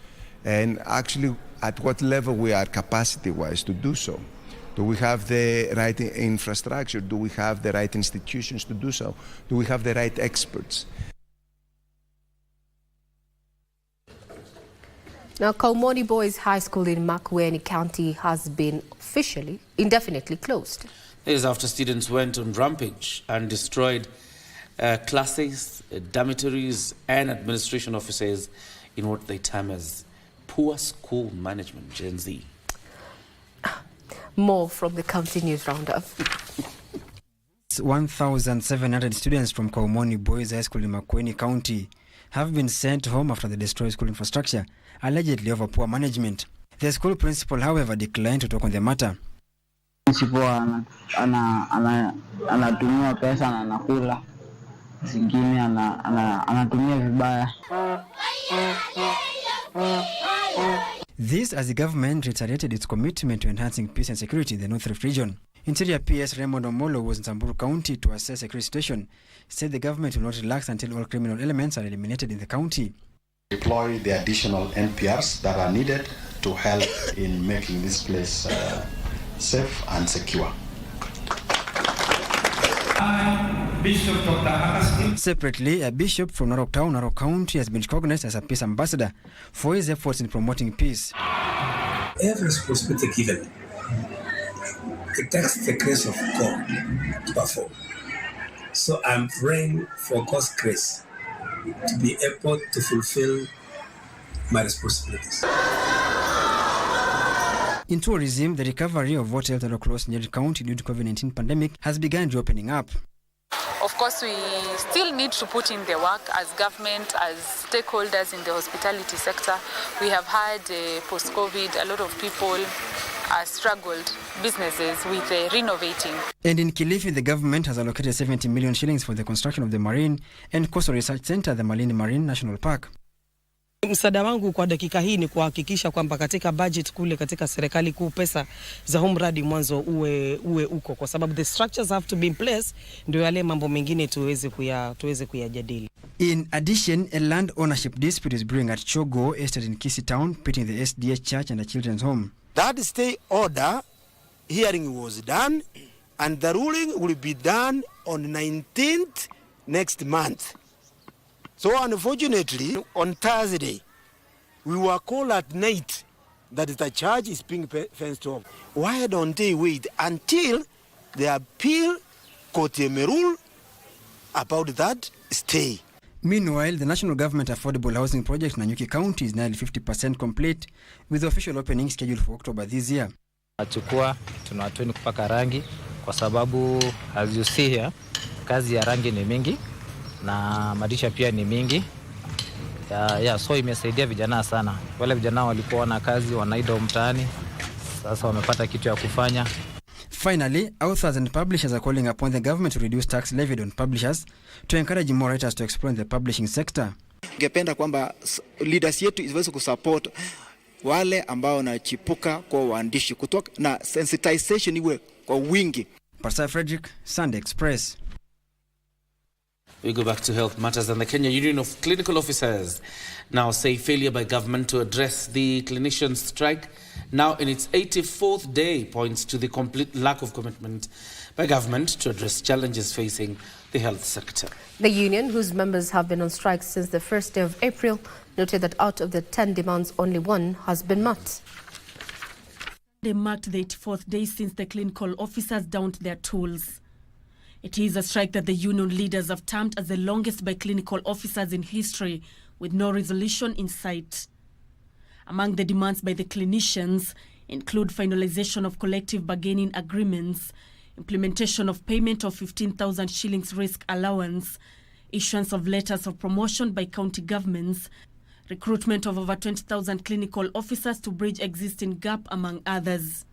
And actually, at what level we are capacity-wise to do so? Do we have the right infrastructure? Do we have the right institutions to do so? Do we have the right experts? Now, Kaumoni Boys High School in Makueni County has been officially indefinitely closed. This is after students went on rampage and destroyed classes, dormitories and administration offices in what they term as poor school management, Gen Z. More from the County News Roundup. 1,700 students from Kaumoni Boys High School in Makueni County have been sent home after they destroyed school infrastructure, allegedly over poor management. The school principal, however, declined to talk on the matter. Principal anatumia pesa na anakula, zingine anatumia vibaya. This as the government reiterated its commitment to enhancing peace and security in the North Rift region. Interior PS Raymond Omolo was in Samburu County to assess a security situation. He said the government will not relax until all criminal elements are eliminated in the county. Deploy the additional NPRs that are needed to help in making this place safe and secure. Separately, a bishop from Narok Town, Narok County, has been recognized as a peace ambassador for his efforts in promoting peace. Every responsibility given, it takes the grace of God to perform. So I'm praying for God's grace to be able to fulfill my responsibilities. In tourism, the recovery of hotels across Nyeri County due to COVID-19 pandemic has begun reopening up. Of course, we still need to put in the work as government, as stakeholders in the hospitality sector. We have had post-COVID, a lot of people struggled, businesses with renovating. And in Kilifi, the government has allocated 70 million shillings for the construction of the Marine and Coastal Research Center, the Malindi Marine National Park. Msaada wangu kwa dakika hii ni kuhakikisha kwamba katika budget kule katika serikali kuu pesa za huu mradi mwanzo uwe uko, kwa sababu the structures have to be in place ndio yale mambo mengine tuweze kuyajadili. In addition, a land ownership dispute is brewing at Chogo estate in Kisii Town, pitting the SDA church and a children's home. That stay order hearing was done and the ruling will be done on 19th next month. So unfortunately, on Thursday, we were called at night that the church is being fenced off. Why don't they wait until the appeal court may rule about that stay? Meanwhile, the national government affordable housing project in Nanyuki County is nearly 50% complete, with the official opening scheduled for October this year. Tunatuni kupaka rangi kwa sababu as you see here, kazi ya rangi ni mingi na madisha pia ni mingi. So imesaidia vijana sana. Wale vijana walikuwa na kazi wanaida mtaani, sasa wamepata kitu ya kufanya. Finally, authors and publishers are calling upon the government to reduce tax levied on publishers to encourage more writers to explore the publishing sector. Ningependa kwamba leaders yetu iweze kusupport wale ambao wanachipuka kwa waandishi kutoka na sensitization iwe kwa wingi. Pastor Frederick, Sunday Express. We go back to health matters, and the Kenya Union of Clinical Officers now say failure by government to address the clinicians' strike, now in its 84th day, points to the complete lack of commitment by government to address challenges facing the health sector. The union, whose members have been on strike since the first day of April, noted that out of the 10 demands, only one has been met. They marked the 84th day since the clinical officers downed their tools. It is a strike that the union leaders have termed as the longest by clinical officers in history, with no resolution in sight. Among the demands by the clinicians include finalization of collective bargaining agreements, implementation of payment of 15,000 shillings risk allowance, issuance of letters of promotion by county governments, recruitment of over 20,000 clinical officers to bridge existing gap, among others.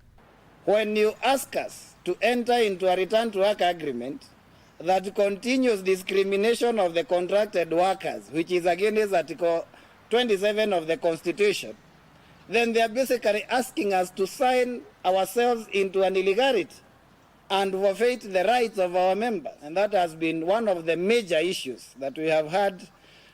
When you ask us to enter into a return to work agreement that continues discrimination of the contracted workers, which is against Article 27 of the Constitution, then they are basically asking us to sign ourselves into an illegality and forfeit the rights of our members. And that has been one of the major issues that we have had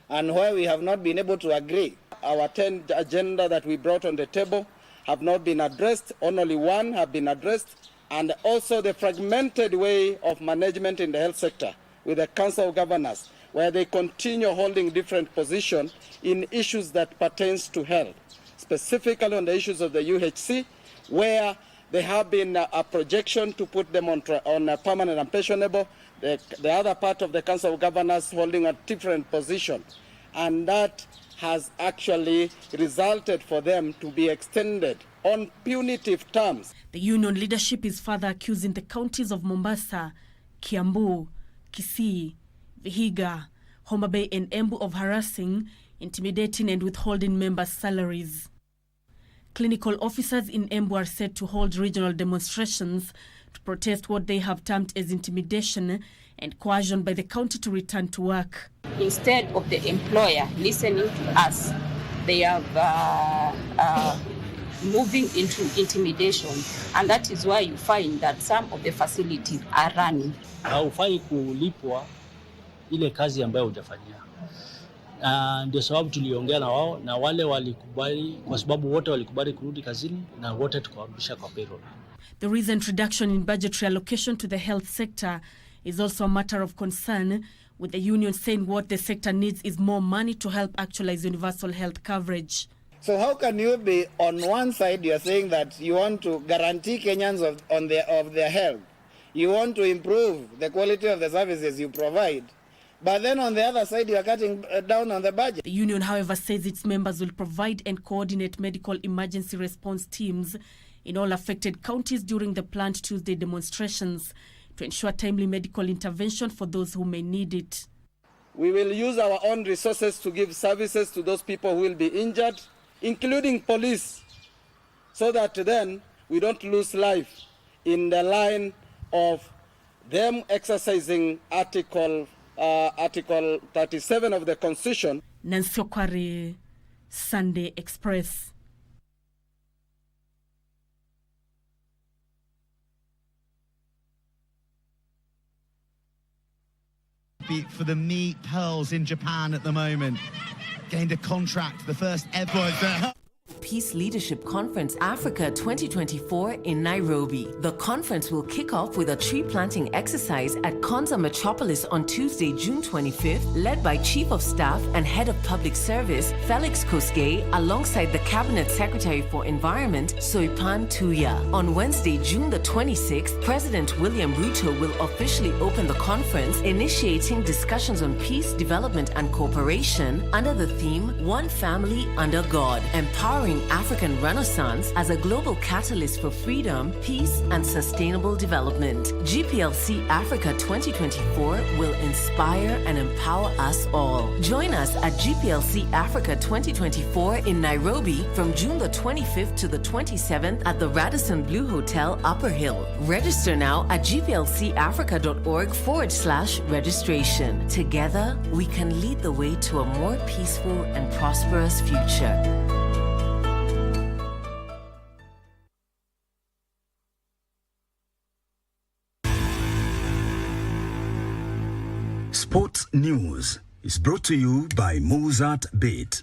and where we have not been able to agree. Our 10 agenda that we brought on the table have not been addressed, only one have been addressed, and also the fragmented way of management in the health sector with the Council of Governors, where they continue holding different positions in issues that pertains to health, specifically on the issues of the UHC, where there have been a projection to put them on a permanent and pensionable, the other part of the Council of Governors holding a different position, and that has actually resulted for them to be extended on punitive terms. The union leadership is further accusing the counties of Mombasa, Kiambu, Kisii, Vihiga, Homa Bay and Embu of harassing, intimidating and withholding members' salaries. Clinical officers in Embu are set to hold regional demonstrations to protest what they have termed as intimidation and coercion by the county to return to work. Instead of the employer listening to us, they have moving into intimidation, and that is why you find that some of the facilities are running. Haufai kulipwa ile kazi ambayo hujafanyia. Ndio sababu tuliongea na wao na wale walikubali, kwa sababu wote walikubali kurudi kazini na wote tukawarudisha kwa payroll. The recent reduction in budgetary allocation to the health sector is also a matter of concern, with the union saying what the sector needs is more money to help actualize universal health coverage. So how can you be on one side, you are saying that you want to guarantee Kenyans of their health, you want to improve the quality of the services you provide, but then on the other side you are cutting down on the budget. The union, however, says its members will provide and coordinate medical emergency response teams in all affected counties during the planned Tuesday demonstrations to ensure timely medical intervention for those who may need it. We will use our own resources to give services to those people who will be injured, including police, so that then we don't lose life in the line of them exercising Article 37 of the Constitution. Nancy Okware, Sunday Express. For the meat pearls in Japan at the moment. Gained a contract, the first ever. Peace Leadership Conference Africa 2024 in Nairobi. The conference will kick off with a tree planting exercise at Konza Metropolis on Tuesday, June 25th, led by Chief of Staff and Head of Public Service Felix Kosgei alongside the Cabinet Secretary for Environment Soipan Tuya. On Wednesday, June the 26th, President William Ruto will officially open the conference, initiating discussions on peace, development and cooperation under the theme One Family Under God, empowering African Renaissance as a global catalyst for freedom, peace, and sustainable development. GPLC Africa 2024 will inspire and empower us all. Join us at GPLC Africa 2024 in Nairobi from June the 25th to the 27th at the Radisson Blu Hotel, Upper Hill. Register now at gplcafrica.org/registration. Together, we can lead the way to a more peaceful and prosperous future. Sports News is brought to you by Mozart Bet.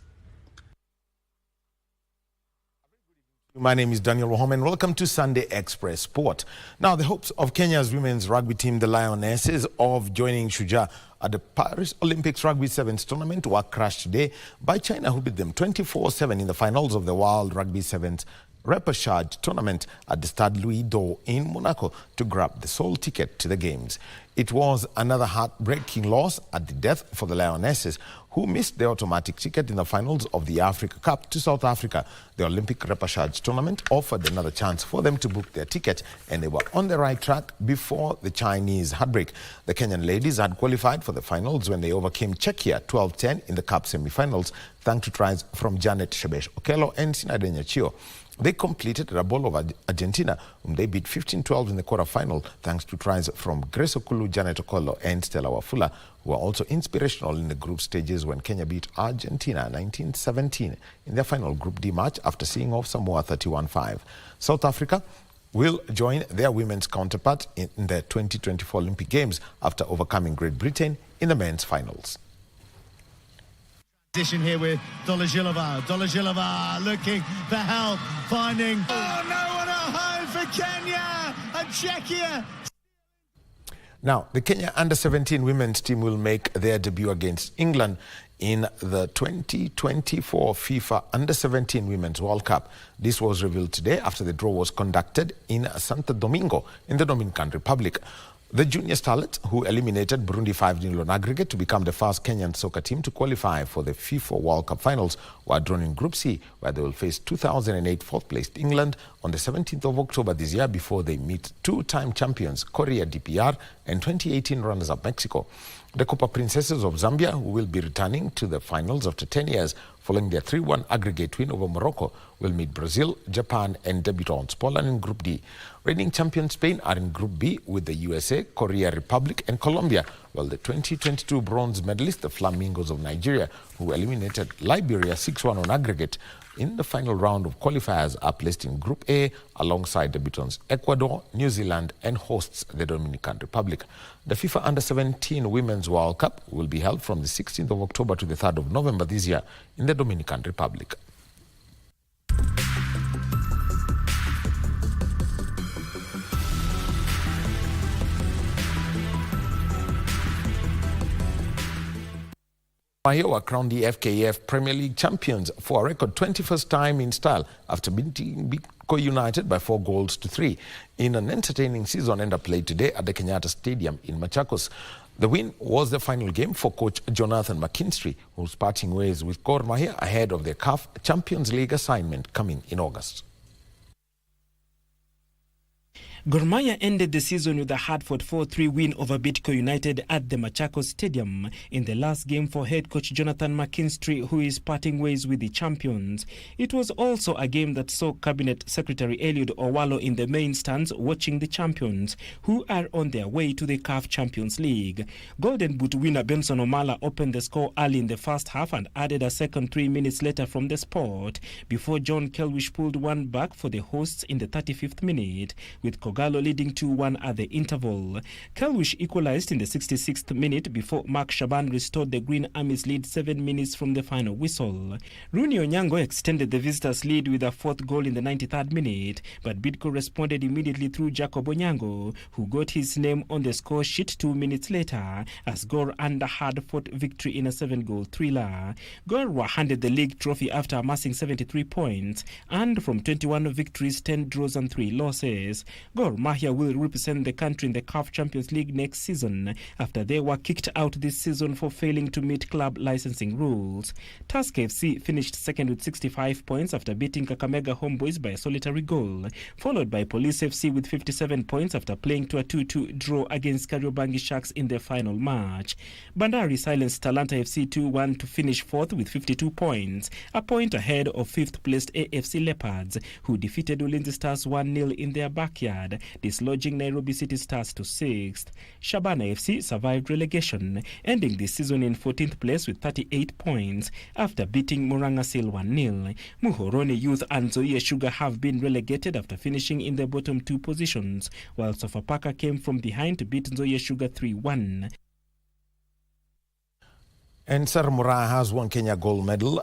My name is Daniel Wahome and welcome to Sunday Express Sport. Now, the hopes of Kenya's women's rugby team, the Lionesses, of joining Shujaa at the Paris Olympics Rugby Sevens tournament were crushed today by China, who beat them 24-7 in the finals of the World Rugby Sevens repechage tournament at the Stade Louis d'Or in Monaco to grab the sole ticket to the games. It was another heartbreaking loss at the death for the Lionesses, who missed the automatic ticket in the finals of the Africa Cup to South Africa. The Olympic repechage tournament offered another chance for them to book their ticket, and they were on the right track before the Chinese heartbreak. The Kenyan ladies had qualified for the finals when they overcame Czechia 12-10 in the Cup semi-finals, thanks to tries from Janet Shebesh Okello and Sinade Nyachio. They completed a ball of Argentina, whom they beat 15-12 in the quarterfinal, thanks to tries from Grace Okulu, Janet Okolo, and Stella Wafula, who were also inspirational in the group stages when Kenya beat Argentina 19-17 in their final Group D match after seeing off Samoa 31-5. South Africa will join their women's counterpart in the 2024 Olympic Games after overcoming Great Britain in the men's finals. Position here with Dolajilova. Dolajilova looking for help, finding. Oh, no one at home for Kenya and Czechia. Now, the Kenya under-17 women's team will make their debut against England in the 2024 FIFA Under-17 Women's World Cup. This was revealed today after the draw was conducted in Santo Domingo in the Dominican Republic. The junior starlets, who eliminated Burundi 5-0 on aggregate to become the first Kenyan soccer team to qualify for the FIFA World Cup finals, were drawn in Group C, where they will face 2008 fourth-placed England on the 17th of October this year before they meet two-time champions Kioria DPR and 2018 runners-up Mexico. The Copa Princesses of Zambia, who will be returning to the finals after 10 years following their 3-1 aggregate win over Morocco, will meet Brazil, Japan and debutants Poland in Group D. Reigning champions Spain are in Group B with the USA, Korea Republic and Colombia, Well, the 2022 bronze medalist, the Flamingos of Nigeria, who eliminated Liberia 6-1 on aggregate in the final round of qualifiers, are placed in Group A alongside debutants Ecuador, New Zealand and hosts the Dominican Republic. The FIFA Under-17 Women's World Cup will be held from the 16th of October to the 3rd of November this year in the Dominican Republic. Manyara crowned the FKF Premier League champions for a record 21st time in style after beating Bidco United by 4 goals to 3 in an entertaining season ender played today at the Kenyatta Stadium in Machakos. The win was the final game for coach Jonathan McKinstry, who's parting ways with Gor Mahia ahead of the CAF Champions League assignment coming in August. Gor Mahia ended the season with a hard-fought 4-3 win over Bidco United at the Machakos Stadium in the last game for head coach Jonathan McKinstry, who is parting ways with the champions. It was also a game that saw Cabinet Secretary Eliud Owalo in the main stands watching the champions, who are on their way to the CAF Champions League. Golden Boot winner Benson Omala opened the score early in the first half and added a second 3 minutes later from the spot, before John Kelwish pulled one back for the hosts in the 35th minute, with Kogalo leading 2-1 at the interval. Kelwish equalized in the 66th minute before Mark Shaban restored the Green Army's lead 7 minutes from the final whistle. Rooney Onyango extended the visitors' lead with a 4th goal in the 93rd minute, but Bidco responded immediately through Jacob Onyango, who got his name on the score sheet 2 minutes later as Gor under hard-fought victory in a 7-goal thriller. Gor were handed the league trophy after amassing 73 points, and from 21 victories, 10 draws and 3 losses. Gor Mahia will represent the country in the CAF Champions League next season after they were kicked out this season for failing to meet club licensing rules. Tusk FC finished second with 65 points after beating Kakamega Homeboys by a solitary goal, followed by Police FC with 57 points after playing to a 2-2 draw against Kariobangi Sharks in their final match. Bandari silenced Talanta FC 2-1 to finish 4th with 52 points, a point ahead of 5th placed AFC Leopards, who defeated Ulinzi Stars 1-0 in their backyard, dislodging Nairobi City Stars to 6th. Shabana FC survived relegation, ending the season in 14th place with 38 points after beating Morangasil 1-0. Muhoroni Youth and Nzoia Sugar have been relegated after finishing in the bottom 2 positions, while Sofapaka came from behind to beat Nzoia Sugar 3-1. And Sarah Moraa has won Kenya gold medal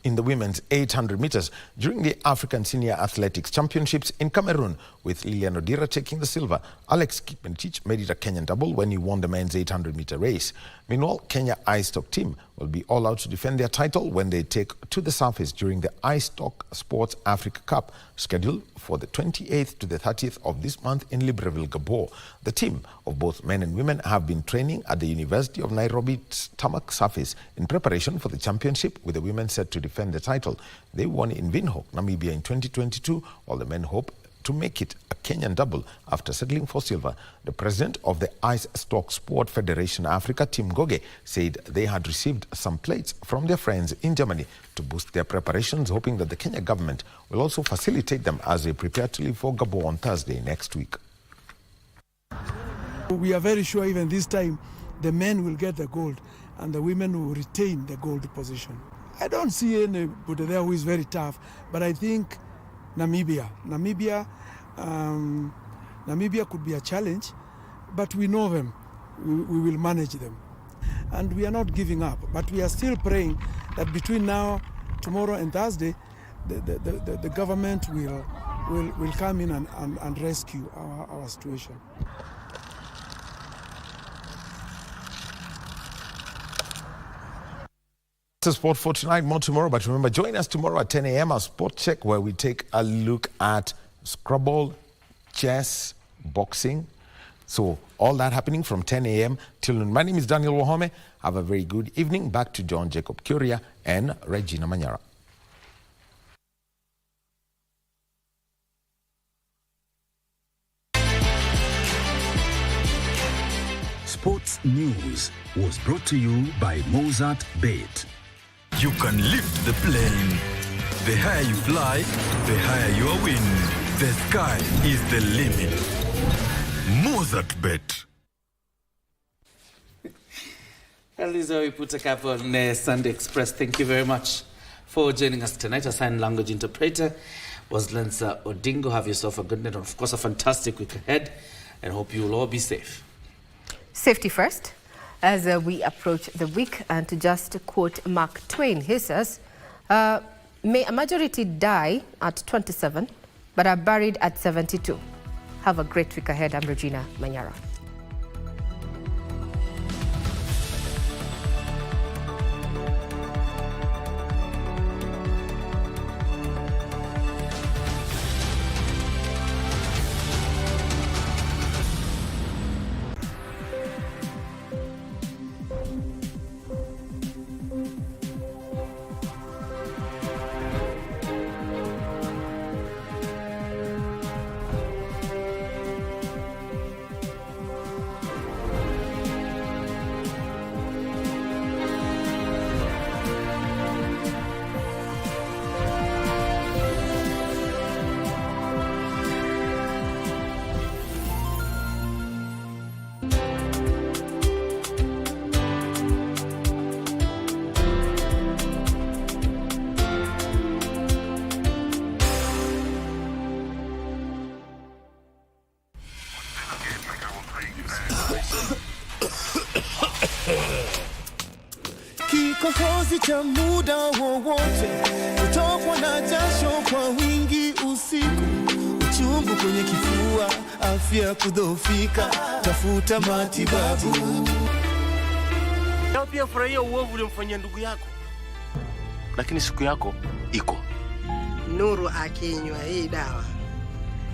in the women's 800 meters during the African Senior Athletics Championships in Cameroon, with Lilian Odira taking the silver. Alex Kipentich made it a Kenyan double when he won the men's 800-meter race. Meanwhile, Kenya Ice Stock team will be all out to defend their title when they take to the surface during the Ice Stock Sports Africa Cup, scheduled for the 28th to the 30th of this month in Libreville, Gabon. The team of both men and women have been training at the University of Nairobi's tarmac surface in preparation for the championship, with the women set to defend the title. They won in Windhoek, Namibia in 2022, while the men hope to make it a Kenyan double after settling for silver. The president of the Ice Stock Sport Federation Africa, Tim Goge, said they had received some plates from their friends in Germany to boost their preparations, hoping that the Kenya government will also facilitate them as they prepare to leave for Gabon on Thursday next week. We are very sure even this time the men will get the gold and the women will retain the gold position. I don't see anybody there who is very tough, but I think Namibia could be a challenge, but we know them. We will manage them. And we are not giving up, but we are still praying that between now, tomorrow and Thursday, the government will come in and rescue our situation. That's sport for tonight, more tomorrow. But remember, join us tomorrow at 10 a.m. our Sport Check, where we take a look at Scrabble, chess, boxing. So all that happening from 10 a.m. till noon. My name is Daniel Wahome. Have a very good evening. Back to John Jacob Kioria and Regina Manyara. Sports News was brought to you by Mozart Bet. You can lift the plane. The higher you fly, the higher your win. The sky is the limit. Mozart Bet. Eliza, we put a cap on Sunday Express. Thank you very much for joining us tonight. A sign language interpreter was Lensa Odingo. Have yourself a good night and, of course, a fantastic week ahead. And hope you will all be safe. Safety first, as we approach the week. And to just quote Mark Twain, he says, may a majority die at 27, but are buried at 72. Have a great week ahead. I'm Regina Manyara. Kikohozi cha muda wowote, kutokwa na jasho kwa wingi usiku, uchungu kwenye kifua, afya kudhoofika, tafuta matibabu. Leo pia furahia uovu ulimfanyia ndugu yako, lakini siku yako iko. Nuru akinywa hii dawa,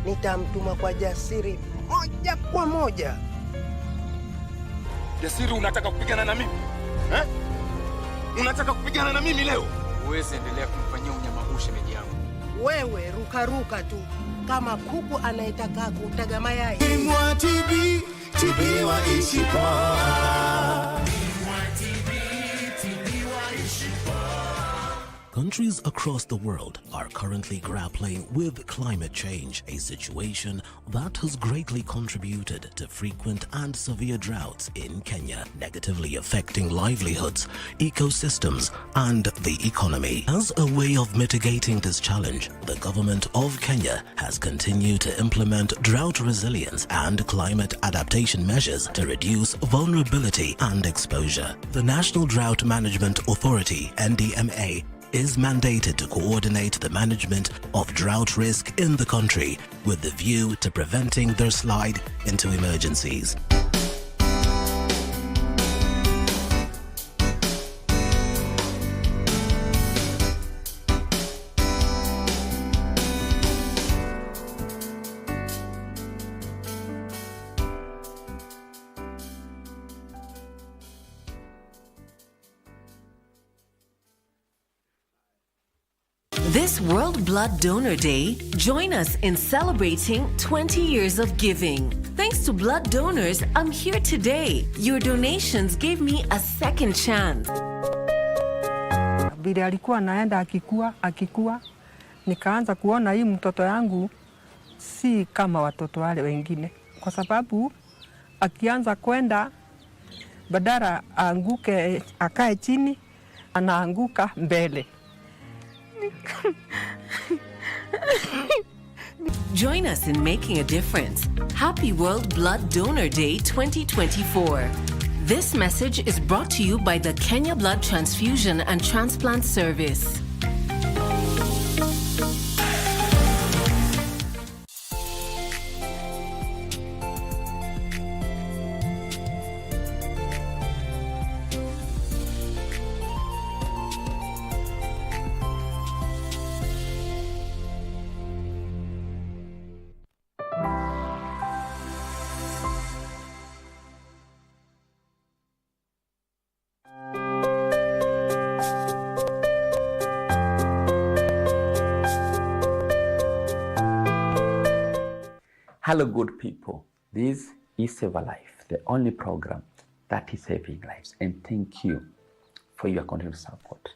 nitamtuma kwa Jasiri moja kwa moja. Jasiri, unataka kupigana na mimi? Eh? Unataka kupigana na mimi leo? Uweze endelea kumfanyia unyama huu shemeji yangu. Wewe rukaruka tu kama kuku anayetaka kutaga mayai. Mwatibi, tibiwa ishi poa. Countries across the world are currently grappling with climate change, a situation that has greatly contributed to frequent and severe droughts in Kenya, negatively affecting livelihoods, ecosystems, and the economy. As a way of mitigating this challenge, the government of Kenya has continued to implement drought resilience and climate adaptation measures to reduce vulnerability and exposure. The National Drought Management Authority, NDMA, is mandated to coordinate the management of drought risk in the country with the view to preventing their slide into emergencies. This World Blood Donor Day, join us in celebrating 20 years of giving. Thanks to blood donors, I'm here today. Your donations gave me a second chance. Vile alikuwa naenda akikua, nikaanza kuona hii mtoto yangu si kama watoto wale wengine, kwa sababu akianza kwenda badala aanguke akae chini, anaanguka mbele. Join us in making a difference. Happy World Blood Donor Day 2024. This message is brought to you by the Kenya Blood Transfusion and Transplant Service. Hello, good people. This is Save a Life, the only program that is saving lives. And thank you for your continued support.